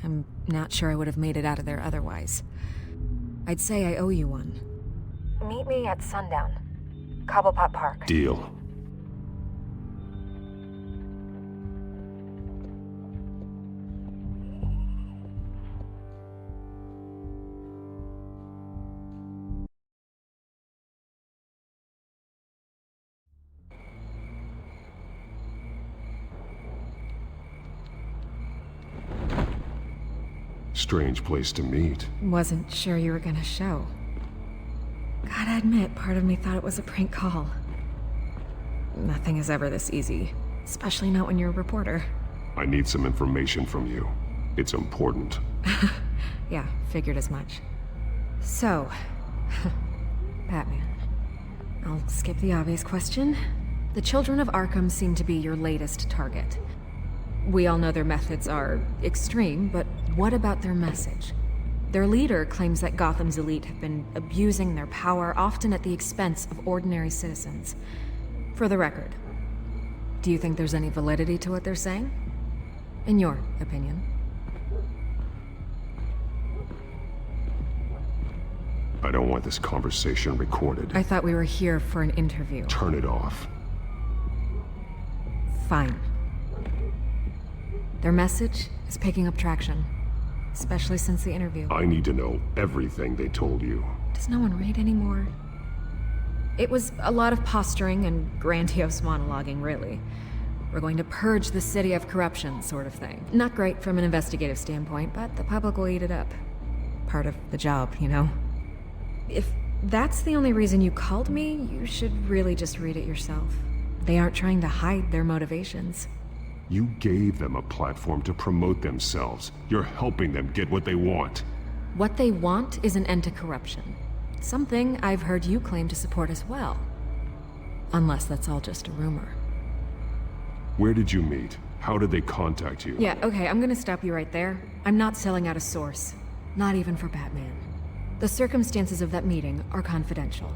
I'm not sure I would have made it out of there otherwise. I'd say I owe you one.
Meet me at sundown. Cobblepot Park.
Deal.
Strange place to meet.
Wasn't sure you were gonna show. Gotta admit, part of me thought it was a prank call. Nothing is ever this easy, especially not when you're a reporter.
I need some information from you. It's important.
Yeah, figured as much. So, Batman. I'll skip the obvious question. The Children of Arkham seem to be your latest target. We all know their methods are extreme, but what about their message? Their leader claims that Gotham's elite have been abusing their power, often at the expense of ordinary citizens. For the record, do you think there's any validity to what they're saying? In your opinion?
I don't want this conversation recorded.
I thought we were here for an interview.
Turn it off.
Fine. Their message is picking up traction, especially since the interview.
I need to know everything they told you.
Does no one read anymore? It was a lot of posturing and grandiose monologuing, really. We're going to purge the city of corruption, sort of thing. Not great from an investigative standpoint, but the public will eat it up. Part of the job, you know? If that's the only reason you called me, you should really just read it yourself. They aren't trying to hide their motivations.
You gave them a platform to promote themselves. You're helping them get what they want.
What they want is an end to corruption. Something I've heard you claim to support as well. Unless that's all just a rumor.
Where did you meet? How did they contact you?
Yeah, okay, I'm gonna stop you right there. I'm not selling out a source. Not even for Batman. The circumstances of that meeting are confidential.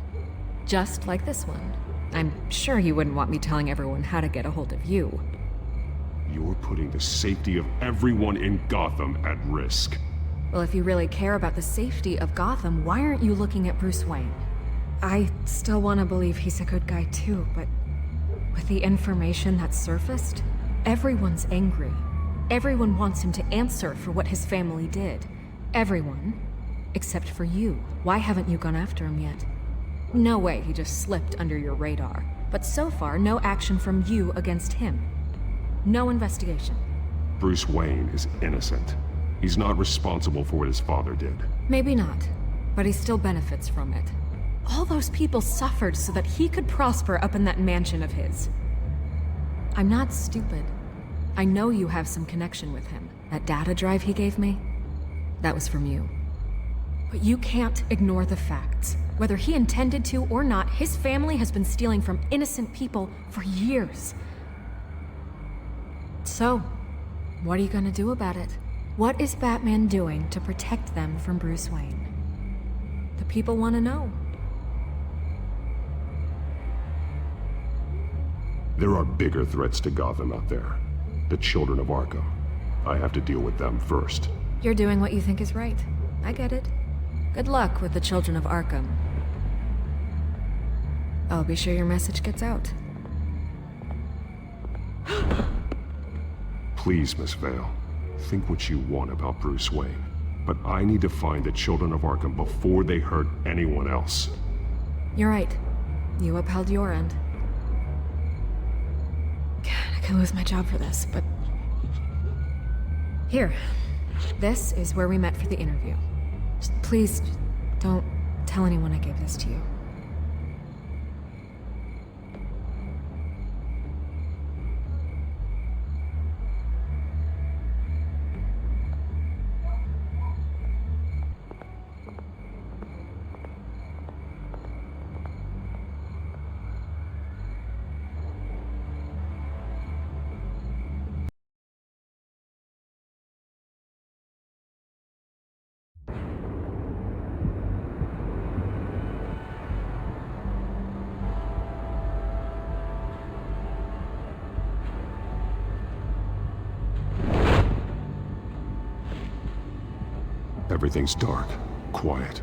Just like this one. I'm sure you wouldn't want me telling everyone how to get a hold of you.
You're putting the safety of everyone in Gotham at risk.
Well, if you really care about the safety of Gotham, why aren't you looking at Bruce Wayne? I still want to believe he's a good guy too, but with the information that's surfaced, everyone's angry. Everyone wants him to answer for what his family did. Everyone, except for you. Why haven't you gone after him yet? No way he just slipped under your radar. But so far, no action from you against him. No investigation.
Bruce Wayne is innocent. He's not responsible for what his father did.
Maybe not, but he still benefits from it. All those people suffered so that he could prosper up in that mansion of his. I'm not stupid. I know you have some connection with him. That data drive he gave me, that was from you. But you can't ignore the facts. Whether he intended to or not, his family has been stealing from innocent people for years. So, what are you gonna do about it? What is Batman doing to protect them from Bruce Wayne? The people want to know.
There are bigger threats to Gotham out there. The children of Arkham. I have to deal with them first.
You're doing what you think is right. I get it. Good luck with the children of Arkham. I'll be sure your message gets out.
Please, Miss Vale. Think what you want about Bruce Wayne. But I need to find the children of Arkham before they hurt anyone else.
You're right. You upheld your end. God, I could lose my job for this, but... Here. This is where we met for the interview. Please, don't tell anyone I gave this to you.
Everything's dark, quiet.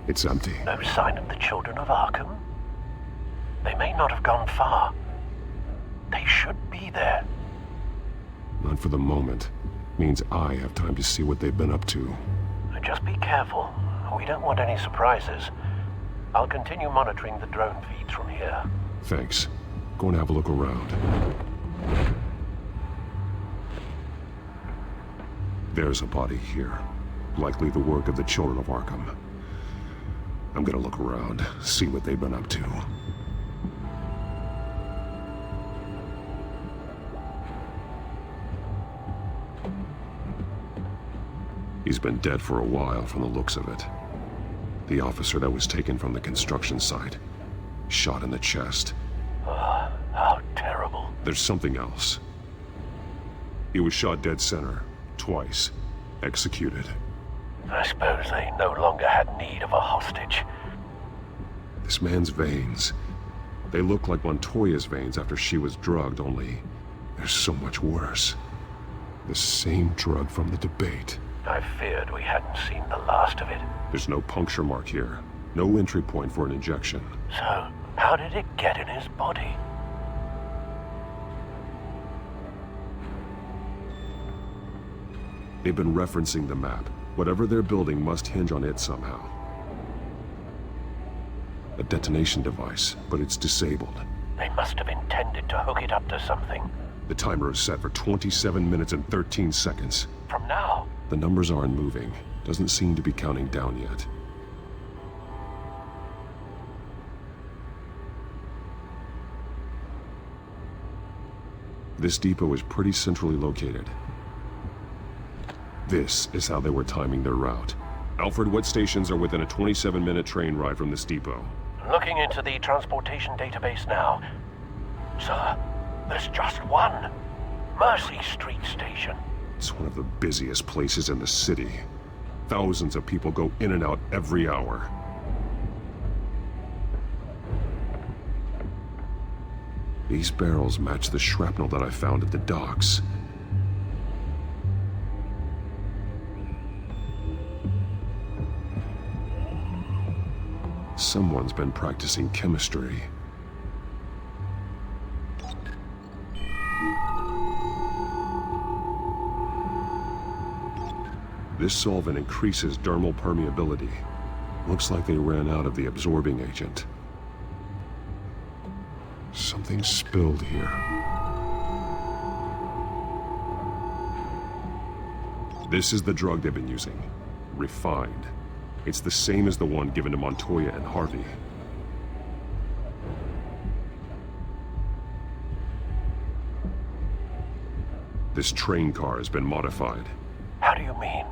It's empty.
No sign of the children of Arkham? They may not have gone far. They should be there.
Not for the moment. Means I have time to see what they've been up to.
Just be careful. We don't want any surprises. I'll continue monitoring the drone feeds from here.
Thanks. Go and have a look around. There's a body here. Likely the work of the children of Arkham. I'm gonna look around, see what they've been up to. He's been dead for a while from the looks of it. The officer that was taken from the construction site. Shot in the chest.
How terrible.
There's something else. He was shot dead center, twice. Executed.
I suppose they no longer had need of a hostage.
This man's veins. They look like Montoya's veins after she was drugged, only they're so much worse. The same drug from the debate.
I feared we hadn't seen the last of it.
There's no puncture mark here. No entry point for an injection.
So, how did it get in his body?
They've been referencing the map. Whatever they're building must hinge on it somehow. A detonation device, but it's disabled.
They must have intended to hook it up to something.
The timer is set for 27 minutes and 13 seconds.
From now?
The numbers aren't moving. Doesn't seem to be counting down yet. This depot is pretty centrally located. This is how they were timing their route. Alfred, what stations are within a 27-minute train ride from this depot?
Looking into the transportation database now. Sir, there's just one. Mercy Street Station.
It's one of the busiest places in the city. Thousands of people go in and out every hour. These barrels match the shrapnel that I found at the docks. Someone's been practicing chemistry. This solvent increases dermal permeability. Looks like they ran out of the absorbing agent. Something spilled here. This is the drug they've been using. Refined. It's the same as the one given to Montoya and Harvey. This train car has been modified.
How do you mean?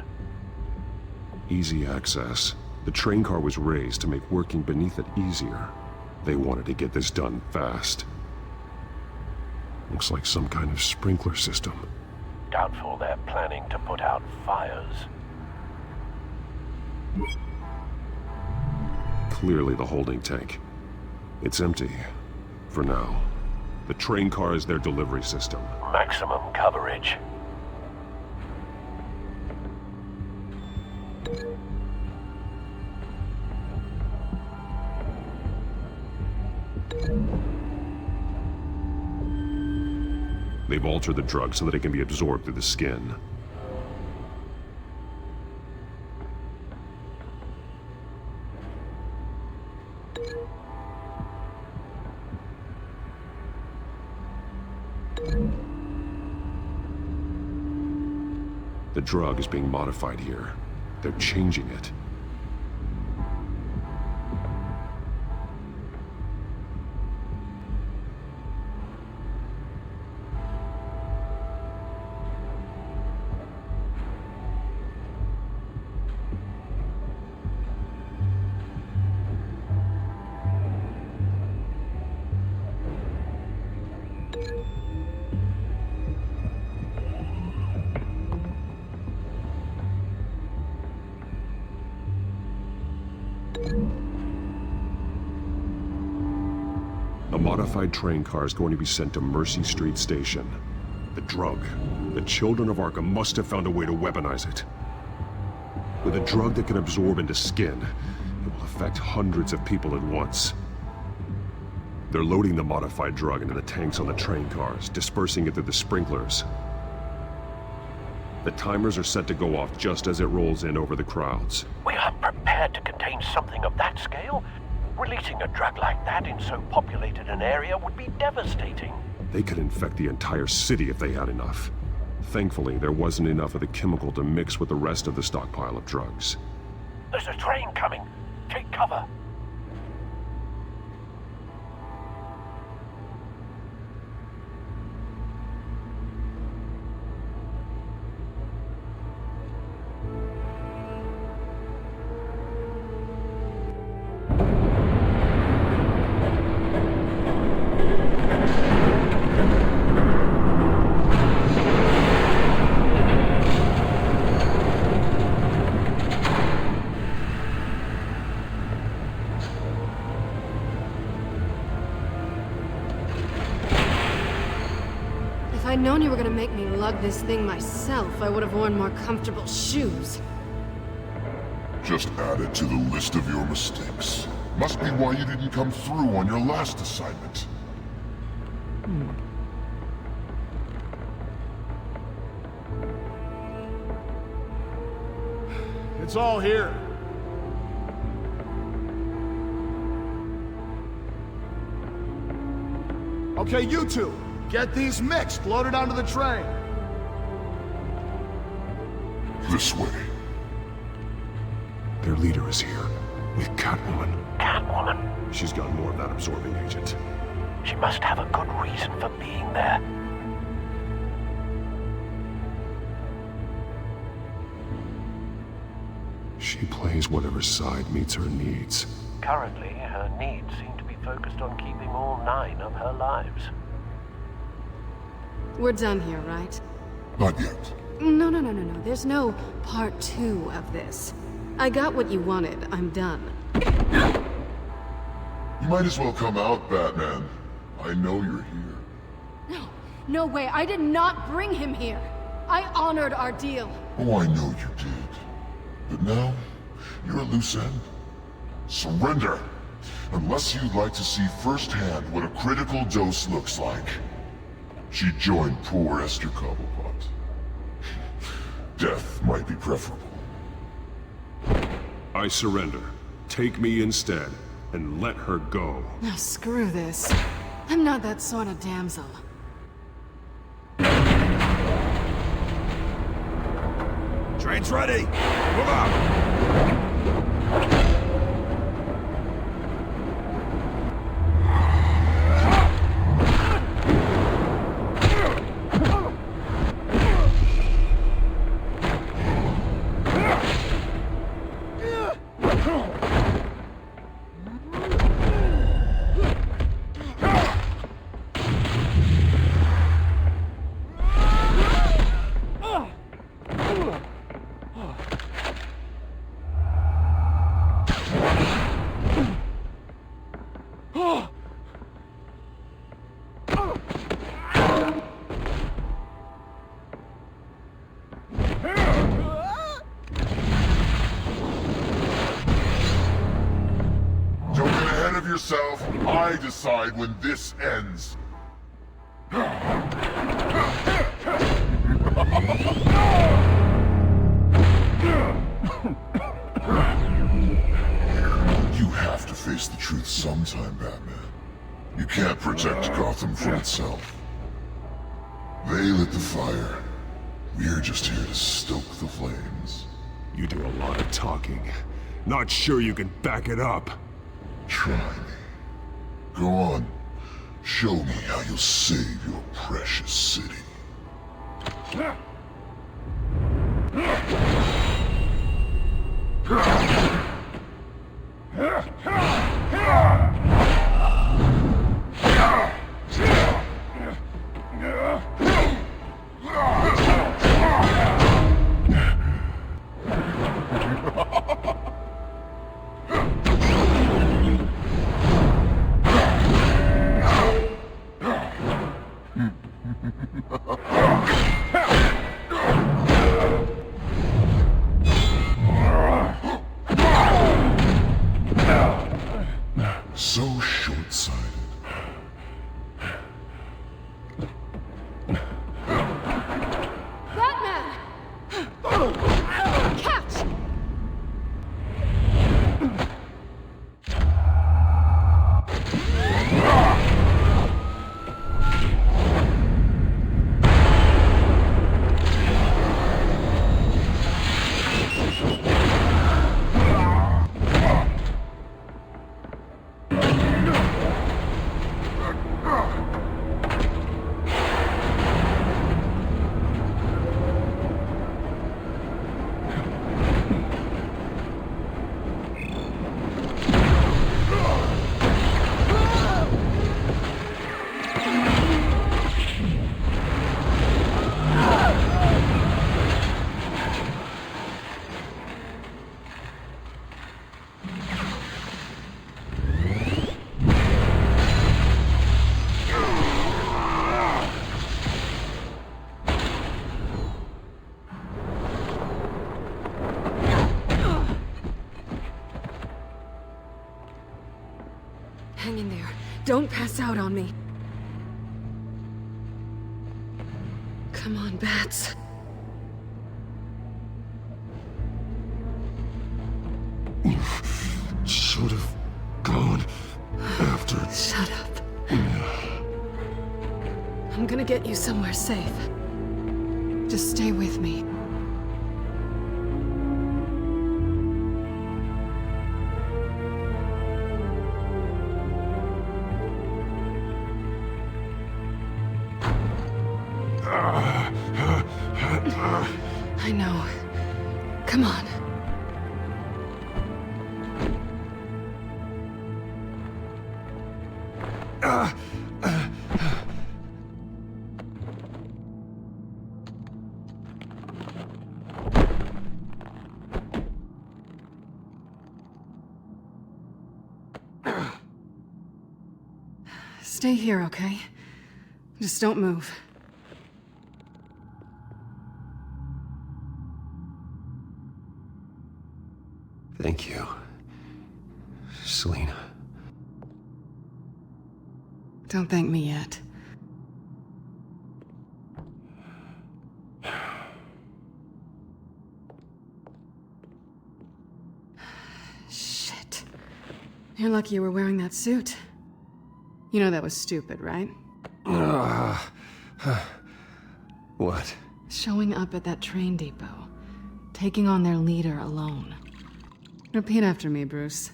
Easy access. The train car was raised to make working beneath it easier. They wanted to get this done fast. Looks like some kind of sprinkler system.
Doubtful they're planning to put out fires.
Clearly the holding tank. It's empty. For now. The train car is their delivery system.
Maximum coverage.
They've altered the drug so that it can be absorbed through the skin. The drug is being modified here. They're changing it. A modified train car is going to be sent to Mercy Street Station. The drug. The children of Arkham must have found a way to weaponize it. With a drug that can absorb into skin, it will affect hundreds of people at once. They're loading the modified drug into the tanks on the train cars, dispersing it through the sprinklers. The timers are set to go off just as it rolls in over the crowds.
We aren't prepared to contain something of that scale. Releasing a drug like that in so populated an area would be devastating.
They could infect the entire city if they had enough. Thankfully, there wasn't enough of the chemical to mix with the rest of the stockpile of drugs.
There's a train coming. Take cover.
If I'd known you were gonna make me lug this thing myself, I would have worn more comfortable shoes.
Just add it to the list of your mistakes. Must be why you didn't come through on your last assignment.
It's all here. Okay, you two, get these mixed, loaded onto the train.
This way.
Their leader is here, with Catwoman.
Catwoman?
She's got more of that absorbing agent.
She must have a good reason for being there.
She plays whatever side meets her needs.
Currently, her needs seem to be focused on keeping all 9 of her lives.
We're done here, right?
Not yet.
No. There's no part 2 of this. I got what you wanted. I'm done.
You might as well come out, Batman. I know you're here.
No way. I did not bring him here. I honored our deal.
Oh, I know you did. But now, you're a loose end. Surrender! Unless you'd like to see firsthand what a critical dose looks like. She joined poor Esther Cobblepot. Death might be preferable.
I surrender. Take me instead, and let her go.
Now screw this. I'm not that sort of damsel.
Train's ready! Move out!
Yourself, I decide when this ends. You have to face the truth sometime, Batman. You can't protect Gotham from itself. They lit the fire. We're just here to stoke the flames.
You do a lot of talking. Not sure you can back it up.
Try me. Go on. Show me how you'll save your precious city. So short-sighted.
Batman! Catch! Hang in there. Don't pass out on me. Come on, Bats.
Should have gone after...
Shut up. I'm gonna get you somewhere safe. Just stay with me. I know. Come on. Stay here, okay? Just don't move.
Thank you, Selina.
Don't thank me yet. Shit. You're lucky you were wearing that suit. You know that was stupid, right?
What?
Showing up at that train depot. Taking on their leader alone. Repeat after me, Bruce.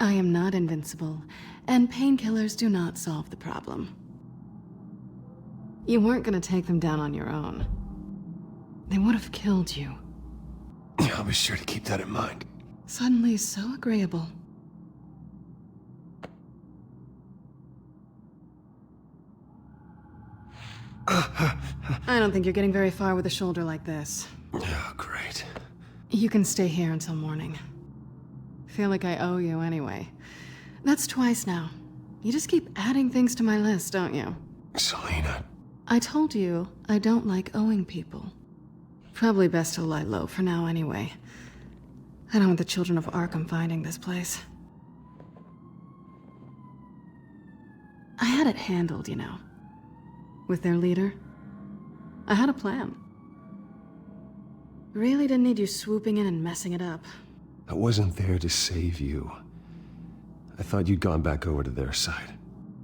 I am not invincible, and painkillers do not solve the problem. You weren't gonna take them down on your own. They would have killed you.
I'll be sure to keep that in mind.
Suddenly so agreeable. I don't think you're getting very far with a shoulder like this.
Oh, great.
You can stay here until morning. Feel like I owe you anyway. That's twice now. You just keep adding things to my list, don't you?
Selina.
I told you I don't like owing people. Probably best to lie low for now anyway. I don't want the children of Arkham finding this place. I had it handled, you know. With their leader. I had a plan. Really didn't need you swooping in and messing it up.
I wasn't there to save you. I thought you'd gone back over to their side.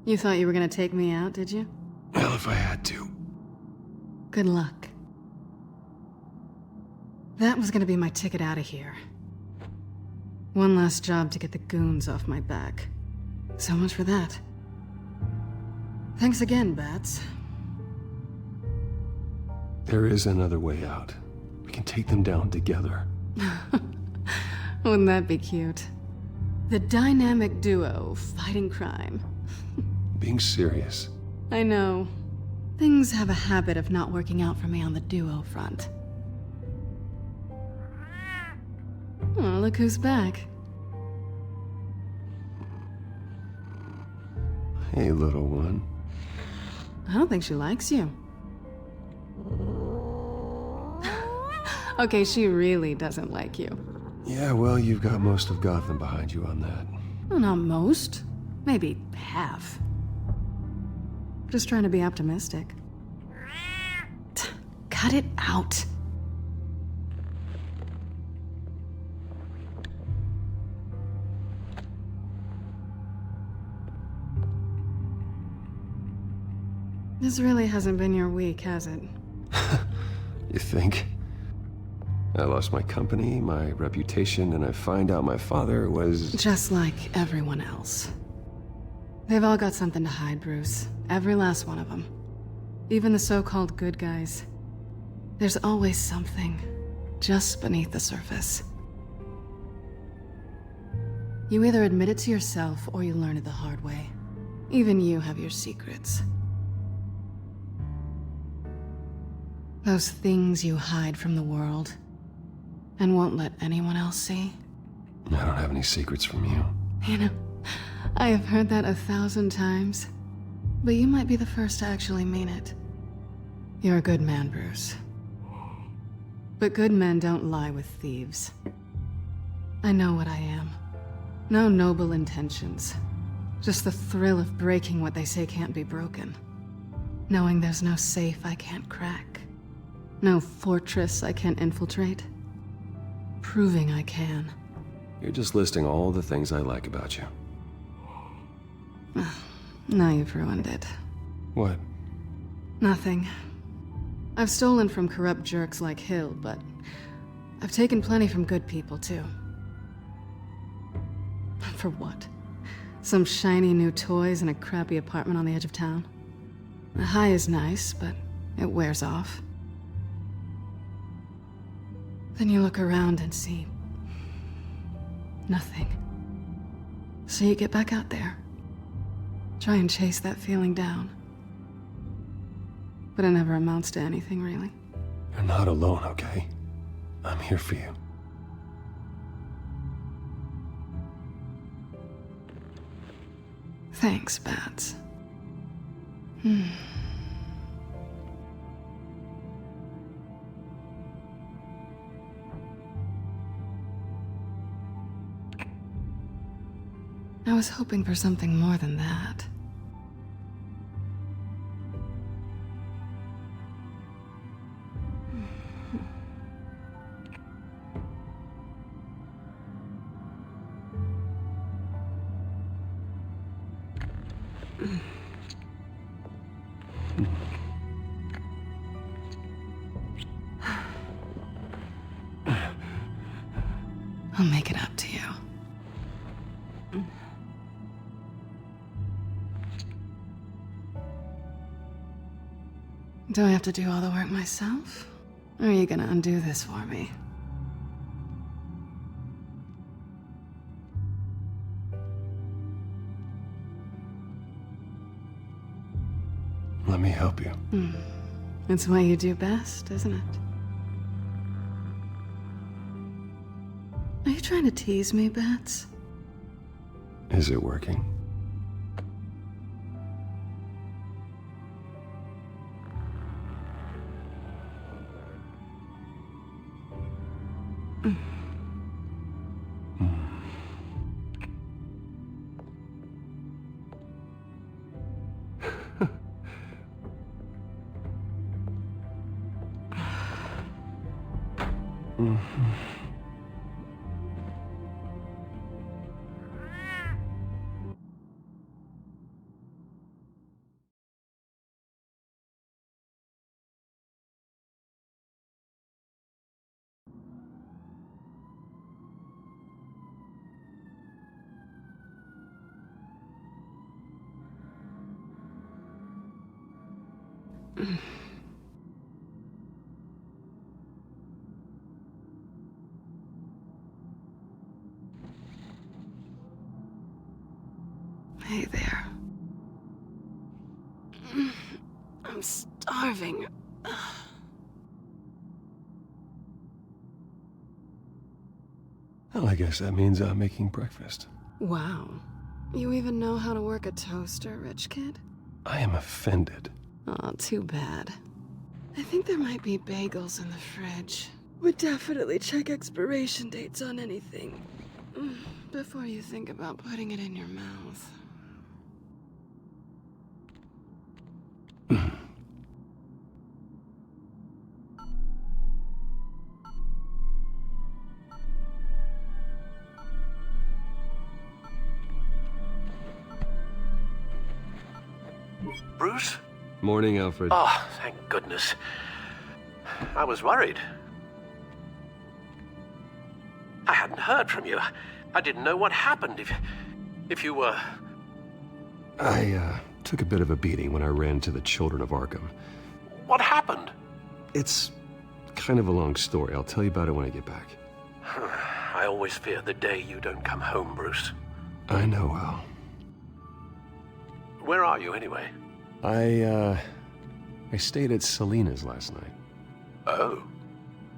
You thought you were gonna take me out, did you?
Well, if I had to.
Good luck. That was gonna be my ticket out of here. One last job to get the goons off my back. So much for that. Thanks again, Bats.
There is another way out. We can take them down together.
Wouldn't that be cute? The dynamic duo fighting crime.
Being serious.
I know. Things have a habit of not working out for me on the duo front. Oh, look who's back.
Hey, little one.
I don't think she likes you. Okay, she really doesn't like you.
Yeah, well, you've got most of Gotham behind you on that.
Well, not most. Maybe half. Just trying to be optimistic. Cut it out. This really hasn't been your week, has it?
You think? I lost my company, my reputation, and I find out my father was...
Just like everyone else. They've all got something to hide, Bruce. Every last one of them. Even the so-called good guys. There's always something, just beneath the surface. You either admit it to yourself, or you learn it the hard way. Even you have your secrets. Those things you hide from the world, and won't let anyone else see.
I don't have any secrets from you.
You know, I have heard that 1,000 times, but you might be the first to actually mean it. You're a good man, Bruce. But good men don't lie with thieves. I know what I am. No noble intentions. Just the thrill of breaking what they say can't be broken. Knowing there's no safe I can't crack. No fortress I can't infiltrate. Proving I can.
You're just listing all the things I like about you.
Now you've ruined it.
What?
Nothing. I've stolen from corrupt jerks like Hill, but I've taken plenty from good people, too. For what? Some shiny new toys and a crappy apartment on the edge of town? The high is nice, but it wears off. Then you look around and see nothing. So you get back out there. Try and chase that feeling down. But it never amounts to anything, really.
You're not alone, okay? I'm here for you.
Thanks, Bats. I was hoping for something more than that. I'll make it up to you. Do I have to do all the work myself? Or are you gonna undo this for me?
Let me help you.
It's what you do best, isn't it? Are you trying to tease me, Bats?
Is it working?
Hey there. I'm starving.
Well, I guess that means I'm making breakfast.
Wow. You even know how to work a toaster, rich kid?
I am offended.
Aw, too bad. I think there might be bagels in the fridge. Would definitely check expiration dates on anything before you think about putting it in your mouth.
Bruce?
Morning, Alfred.
Oh, thank goodness. I was worried. I hadn't heard from you. I didn't know what happened if you were...
I took a bit of a beating when I ran to the Children of Arkham.
What happened?
It's kind of a long story. I'll tell you about it when I get back.
I always fear the day you don't come home, Bruce.
I know, Al.
Where are you, anyway?
I stayed at Selena's last night.
Oh.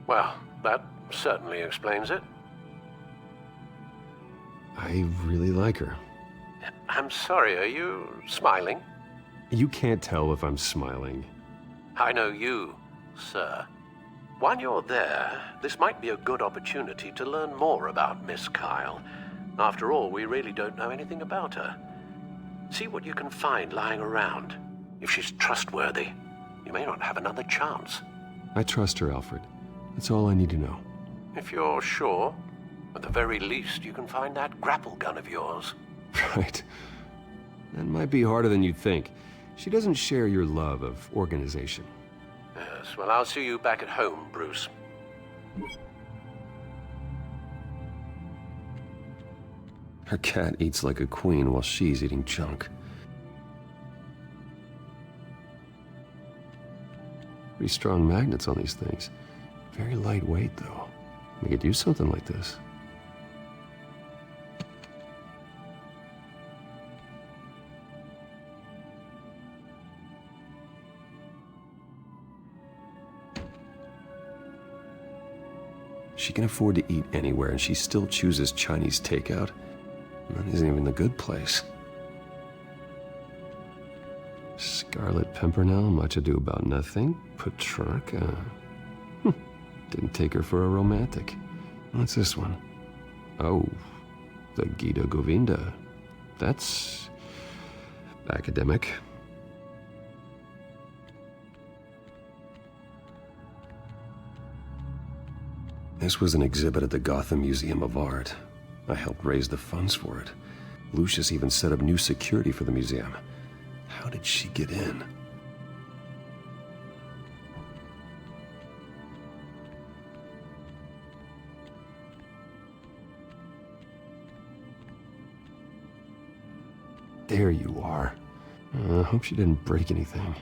Well, that certainly explains it.
I really like her.
I'm sorry, are you smiling?
You can't tell if I'm smiling.
I know you, sir. While you're there, this might be a good opportunity to learn more about Miss Kyle. After all, we really don't know anything about her. See what you can find lying around. If she's trustworthy, you may not have another chance.
I trust her, Alfred. That's all I need to know.
If you're sure, at the very least, you can find that grapple gun of yours.
Right. That might be harder than you'd think. She doesn't share your love of organization.
Yes, well, I'll see you back at home, Bruce.
Her cat eats like a queen while she's eating junk. Pretty strong magnets on these things. Very lightweight, though. We could use something like this. She can afford to eat anywhere, and she still chooses Chinese takeout. That isn't even the good place. Scarlet Pimpernel, much ado about nothing. Petrarca. Didn't take her for a romantic. What's this one? Oh, the Gita Govinda. That's academic. This was an exhibit at the Gotham Museum of Art. I helped raise the funds for it. Lucius even set up new security for the museum. How did she get in? There you are. I hope she didn't break anything.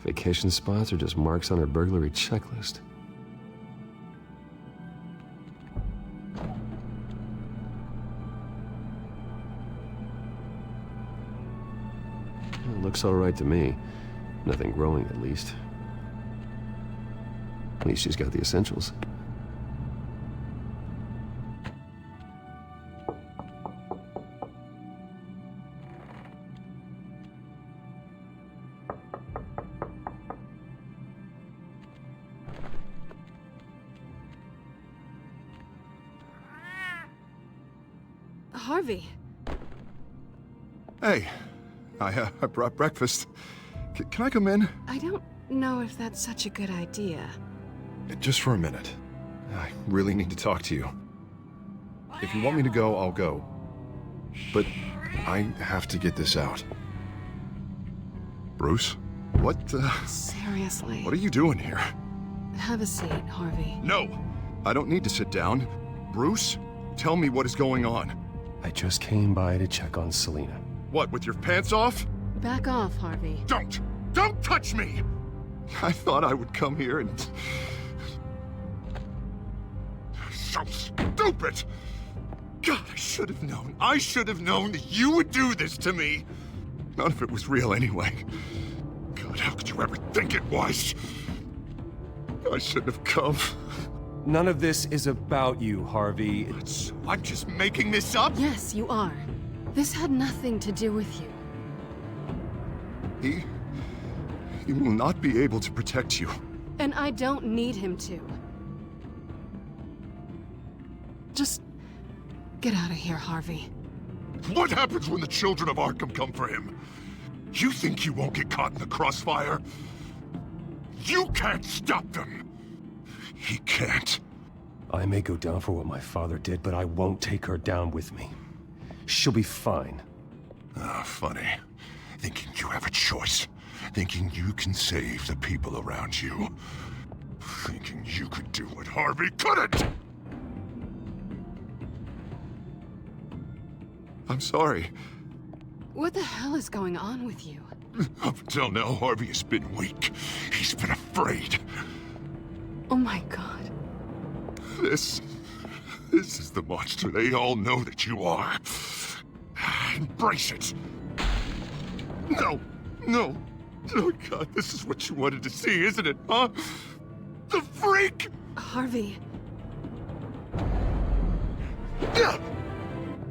Vacation spots are just marks on her burglary checklist. It looks all right to me. Nothing growing, at least. At least she's got the essentials.
Harvey.
Hey, I brought breakfast. Can I come in?
I don't know if that's such a good idea.
Just for a minute. I really need to talk to you. If you want me to go, I'll go. But I have to get this out. Bruce? What
Seriously.
What are you doing here?
Have a seat, Harvey.
No! I don't need to sit down. Bruce, tell me what is going on.
I just came by to check on Selina.
What, with your pants off?
Back off, Harvey.
Don't touch me! I thought I would come here and... So stupid! God, I should have known. I should have known that you would do this to me. None of it was real anyway. God, how could you ever think it was? I shouldn't have come.
None of this is about you, Harvey.
I'm just making this up?
Yes, you are. This had nothing to do with you.
He will not be able to protect you.
And I don't need him to. Just get out of here, Harvey.
What happens when the children of Arkham come for him? You think you won't get caught in the crossfire? You can't stop them. He can't.
I may go down for what my father did, but I won't take her down with me. She'll be fine.
Ah, funny. Thinking you have a choice. Thinking you can save the people around you. Thinking you could do what Harvey couldn't! I'm sorry.
What the hell is going on with you?
Up until now, Harvey has been weak. He's been afraid.
Oh my God.
This is the monster they all know that you are. Embrace it. No. Oh God, this is what you wanted to see, isn't it, huh? The freak!
Harvey.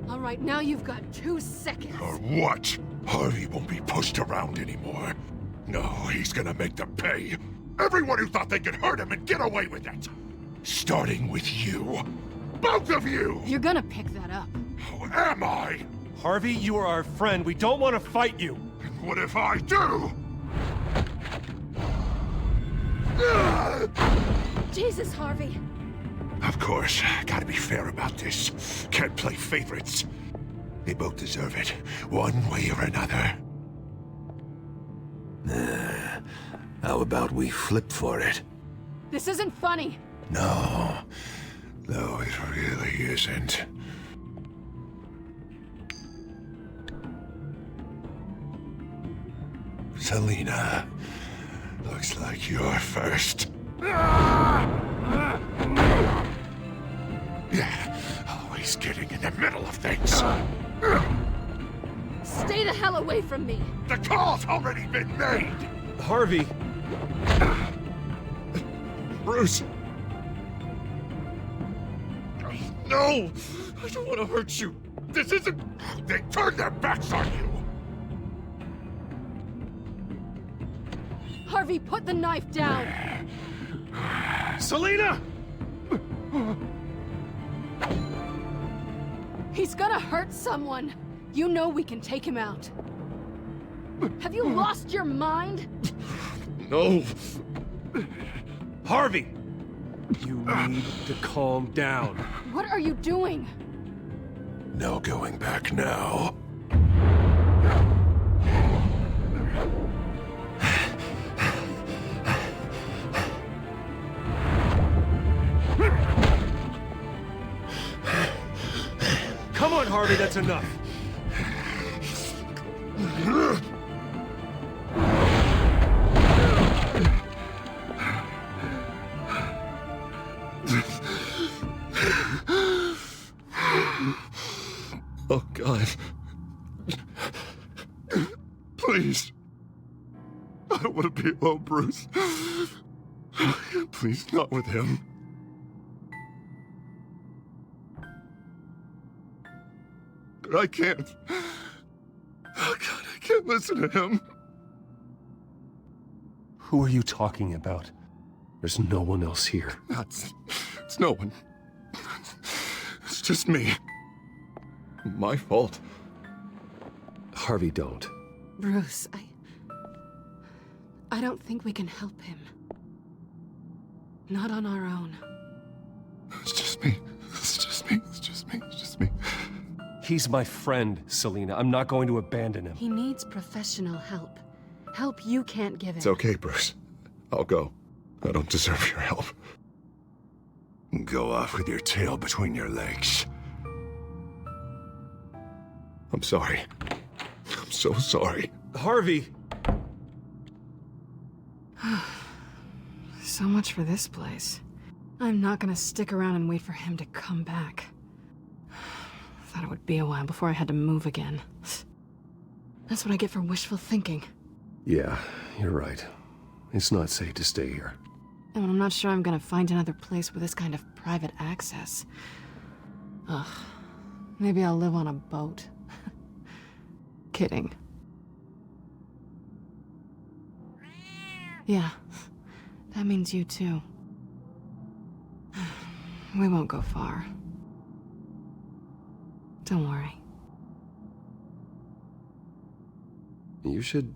All right, now you've got 2 seconds.
Or what? Harvey won't be pushed around anymore. No, he's gonna make them pay. Everyone who thought they could hurt him and get away with it. Starting with you. Both of you!
You're gonna pick that up.
Who am I?
Harvey, you are our friend. We don't want to fight you.
And what if I do?
Jesus, Harvey.
Of course, gotta be fair about this. Can't play favorites. They both deserve it, one way or another.
How about we flip for it?
This isn't funny.
No, it really isn't. Selina, looks like you're first. Yeah, always getting in the middle of things.
Stay the hell away from me.
The call's already been made.
Harvey.
Bruce. No, I don't want to hurt you. This isn't... They turned their backs on you.
Harvey, put the knife down.
Selina!
He's gonna hurt someone. You know we can take him out. Have you lost your mind?
No.
Harvey! You need to calm down.
What are you doing?
No going back now.
Harvey, that's enough.
Oh, God. Please. I don't want to be alone, Bruce. Please, not with him. I can't. Oh, God, I can't listen to him.
Who are you talking about? There's no one else here.
It's no one. It's just me. My fault.
Harvey, don't.
Bruce, I don't think we can help him. Not on our own.
It's just me. It's just me. It's just me. It's just me.
He's my friend, Selina. I'm not going to abandon him.
He needs professional help. Help you can't give him.
It's okay, Bruce. I'll go. I don't deserve your help. Go off with your tail between your legs. I'm sorry. I'm so sorry.
Harvey!
So much for this place. I'm not gonna stick around and wait for him to come back. Thought it would be a while before I had to move again. That's what I get for wishful thinking.
Yeah, you're right. It's not safe to stay here.
And I'm not sure I'm gonna find another place with this kind of private access. Ugh. Maybe I'll live on a boat. Kidding. Yeah. That means you too. We won't go far. Don't worry.
You should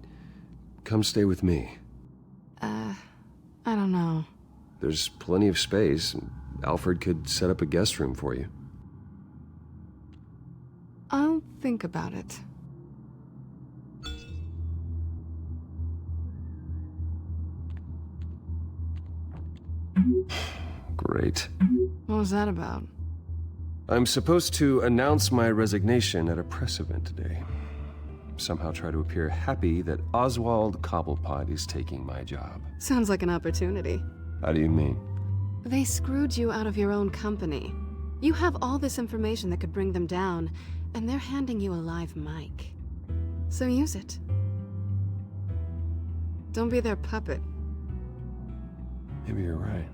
come stay with me.
I don't know.
There's plenty of space. Alfred could set up a guest room for you.
I'll think about it.
Great.
What was that about?
I'm supposed to announce my resignation at a press event today. Somehow try to appear happy that Oswald Cobblepot is taking my job.
Sounds like an opportunity.
How do you mean?
They screwed you out of your own company. You have all this information that could bring them down, and they're handing you a live mic. So use it. Don't be their puppet.
Maybe you're right.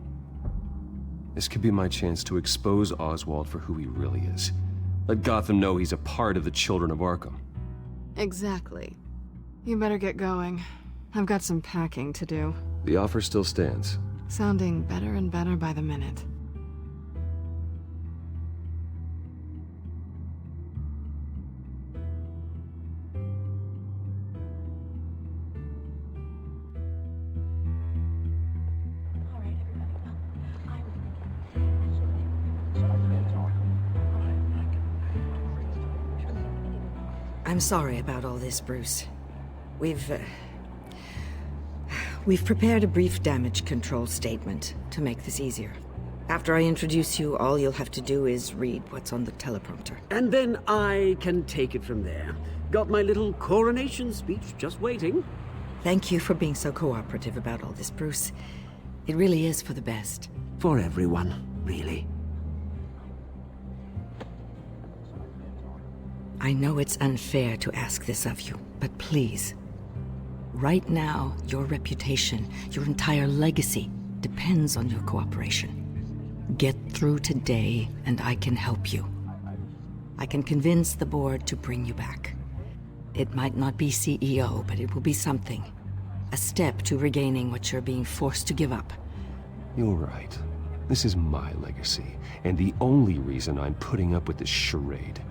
This could be my chance to expose Oswald for who he really is. Let Gotham know he's a part of the Children of Arkham.
Exactly. You better get going. I've got some packing to do.
The offer still stands.
Sounding better and better by the minute.
I'm sorry about all this, Bruce. We've prepared a brief damage control statement to make this easier. After I introduce you, all you'll have to do is read what's on the teleprompter.
And then I can take it from there. Got my little coronation speech just waiting.
Thank you for being so cooperative about all this, Bruce. It really is for the best.
For everyone, really.
I know it's unfair to ask this of you, but please. Right now, your reputation, your entire legacy, depends on your cooperation. Get through today, and I can help you. I can convince the board to bring you back. It might not be CEO, but it will be something. A step to regaining what you're being forced to give up.
You're right. This is my legacy, and the only reason I'm putting up with this charade.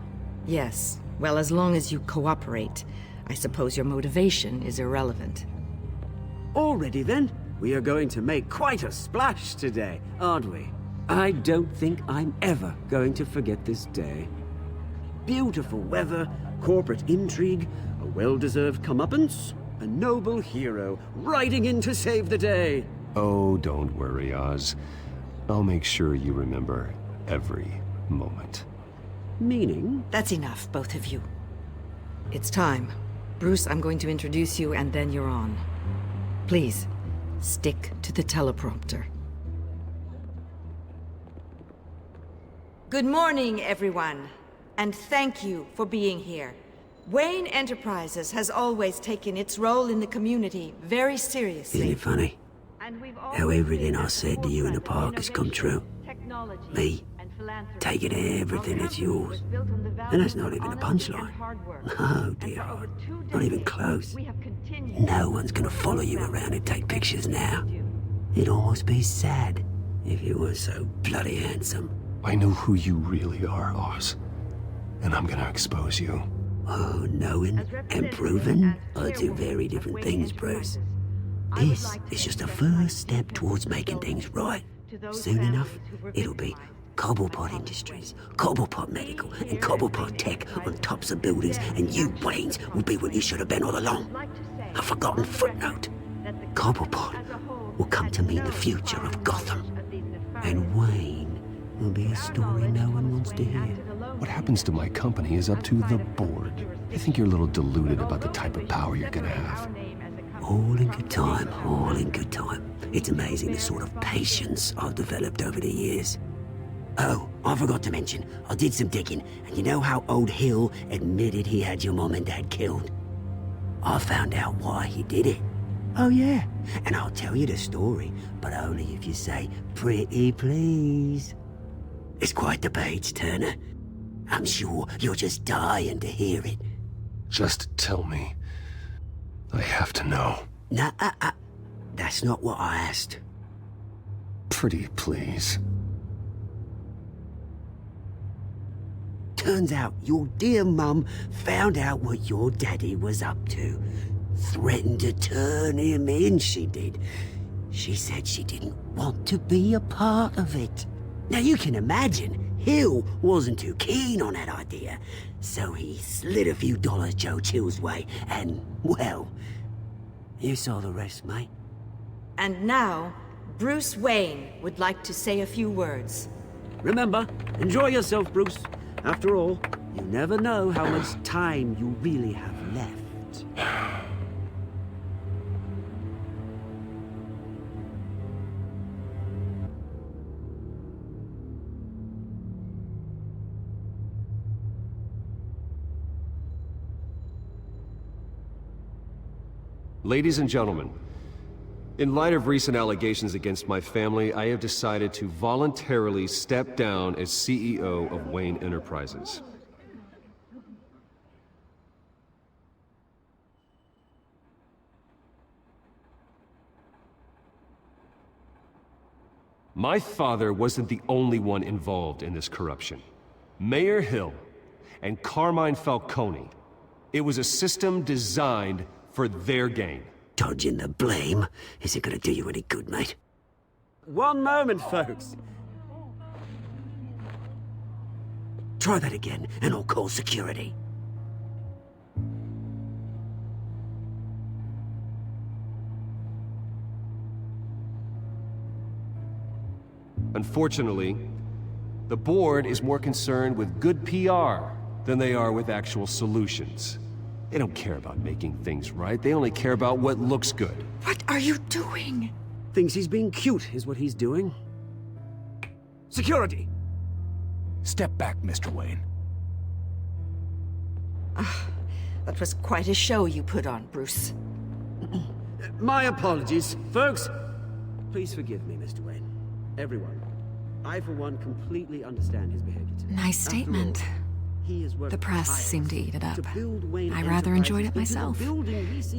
Yes. Well, as long as you cooperate, I suppose your motivation is irrelevant.
Already then, we are going to make quite a splash today, aren't we? I don't think I'm ever going to forget this day. Beautiful weather, corporate intrigue, a well-deserved comeuppance, a noble hero riding in to save the day.
Oh, don't worry, Oz. I'll make sure you remember every moment.
Meaning?
That's enough, both of you. It's time. Bruce, I'm going to introduce you and then you're on. Please, stick to the teleprompter. Good morning, everyone, and thank you for being here. Wayne Enterprises has always taken its role in the community very seriously.
Isn't it funny? How everything I said to you in the park has come true. Me, taking everything that's yours. And that's not even a punchline. No, dear heart. Not even close. No one's gonna follow you around and take pictures now. It'd almost be sad if you were so bloody handsome.
I know who you really are, Oz. And I'm gonna expose you.
Oh, knowing and proving are two very different things, Bruce. This is just a first step towards making things right. Soon enough, it'll be Cobblepot Industries, Cobblepot Medical, and Cobblepot Tech on tops of buildings, and you, Waynes, will be what you should have been all along. A forgotten footnote. Cobblepot will come to mean the future of Gotham. And Wayne will be a story no one wants to hear.
What happens to my company is up to the board. I think you're a little deluded about the type of power you're gonna have.
All in good time, all in good time. It's amazing the sort of patience I've developed over the years. Oh, I forgot to mention, I did some digging, and you know how old Hill admitted he had your mom and dad killed? I found out why he did it. Oh yeah, and I'll tell you the story, but only if you say, pretty please. It's quite the page, Turner. I'm sure you're just dying to hear it.
Just tell me. I have to know.
Nah, that's not what I asked.
Pretty please.
Turns out your dear mum found out what your daddy was up to. Threatened to turn him in, she did. She said she didn't want to be a part of it. Now you can imagine, Hill wasn't too keen on that idea, so he slid a few dollars Joe Chill's way, and, well, you saw the rest, mate.
And now, Bruce Wayne would like to say a few words.
Remember, enjoy yourself, Bruce. After all, you never know how much time you really have left.
Ladies and gentlemen, in light of recent allegations against my family, I have decided to voluntarily step down as CEO of Wayne Enterprises. My father wasn't the only one involved in this corruption. Mayor Hill and Carmine Falcone. It was a system designed for their gain.
Dodging the blame isn't gonna do you any good, mate. One moment, folks. Try that again, and I'll call security.
Unfortunately, the board is more concerned with good PR than they are with actual solutions. They don't care about making things right. They only care about what looks good.
What are you doing? Thinks he's being cute, is what he's doing. Security!
Step back, Mr. Wayne.
That was quite a show you put on, Bruce.
My apologies. Folks, please forgive me, Mr. Wayne. Everyone. I, for one, completely understand his behavior today.
Nice statement. The press seemed to eat it up. I rather enjoyed it myself.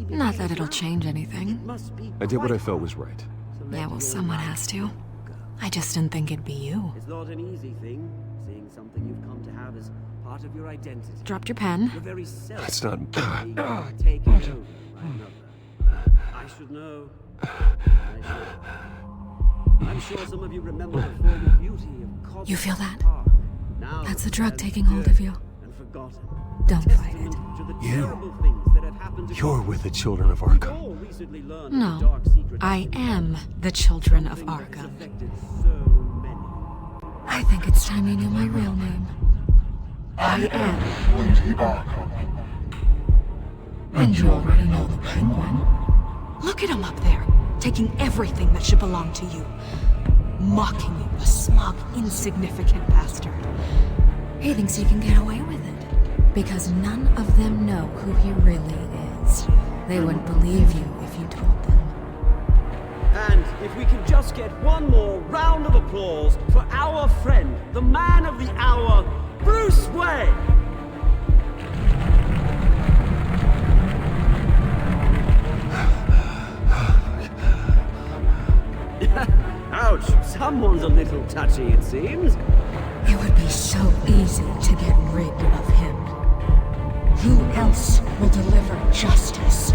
Not that it'll change anything.
I did what I felt was right.
Yeah, well, someone has to. I just didn't think it'd be you.
It's not an easy thing, seeing something you've come to have as part of your identity.
Dropped your pen.
Your very self.
That's not...
Taken over by another. I should know. I'm sure some of you remember the former beauty of Cobb.
You feel that?
Now
That's the drug taking hold of you.
and forgotten.
Don't fight it.
You're with the children of Arkham.
No, I am the children of Arkham. I think it's time you knew my real name.
I am Lady Arkham. And you already know the Penguin.
Look at him up there, taking everything that should belong to you. Mocking you, a smug, insignificant bastard.
He thinks he can get away with it. Because none of them know who he really is. They wouldn't believe you if you told them.
And if we can just get one more round of applause for our friend, the man of the hour, Bruce Wayne! Ouch, someone's a little touchy, it seems.
It would be so easy to get rid of him. Who else will deliver justice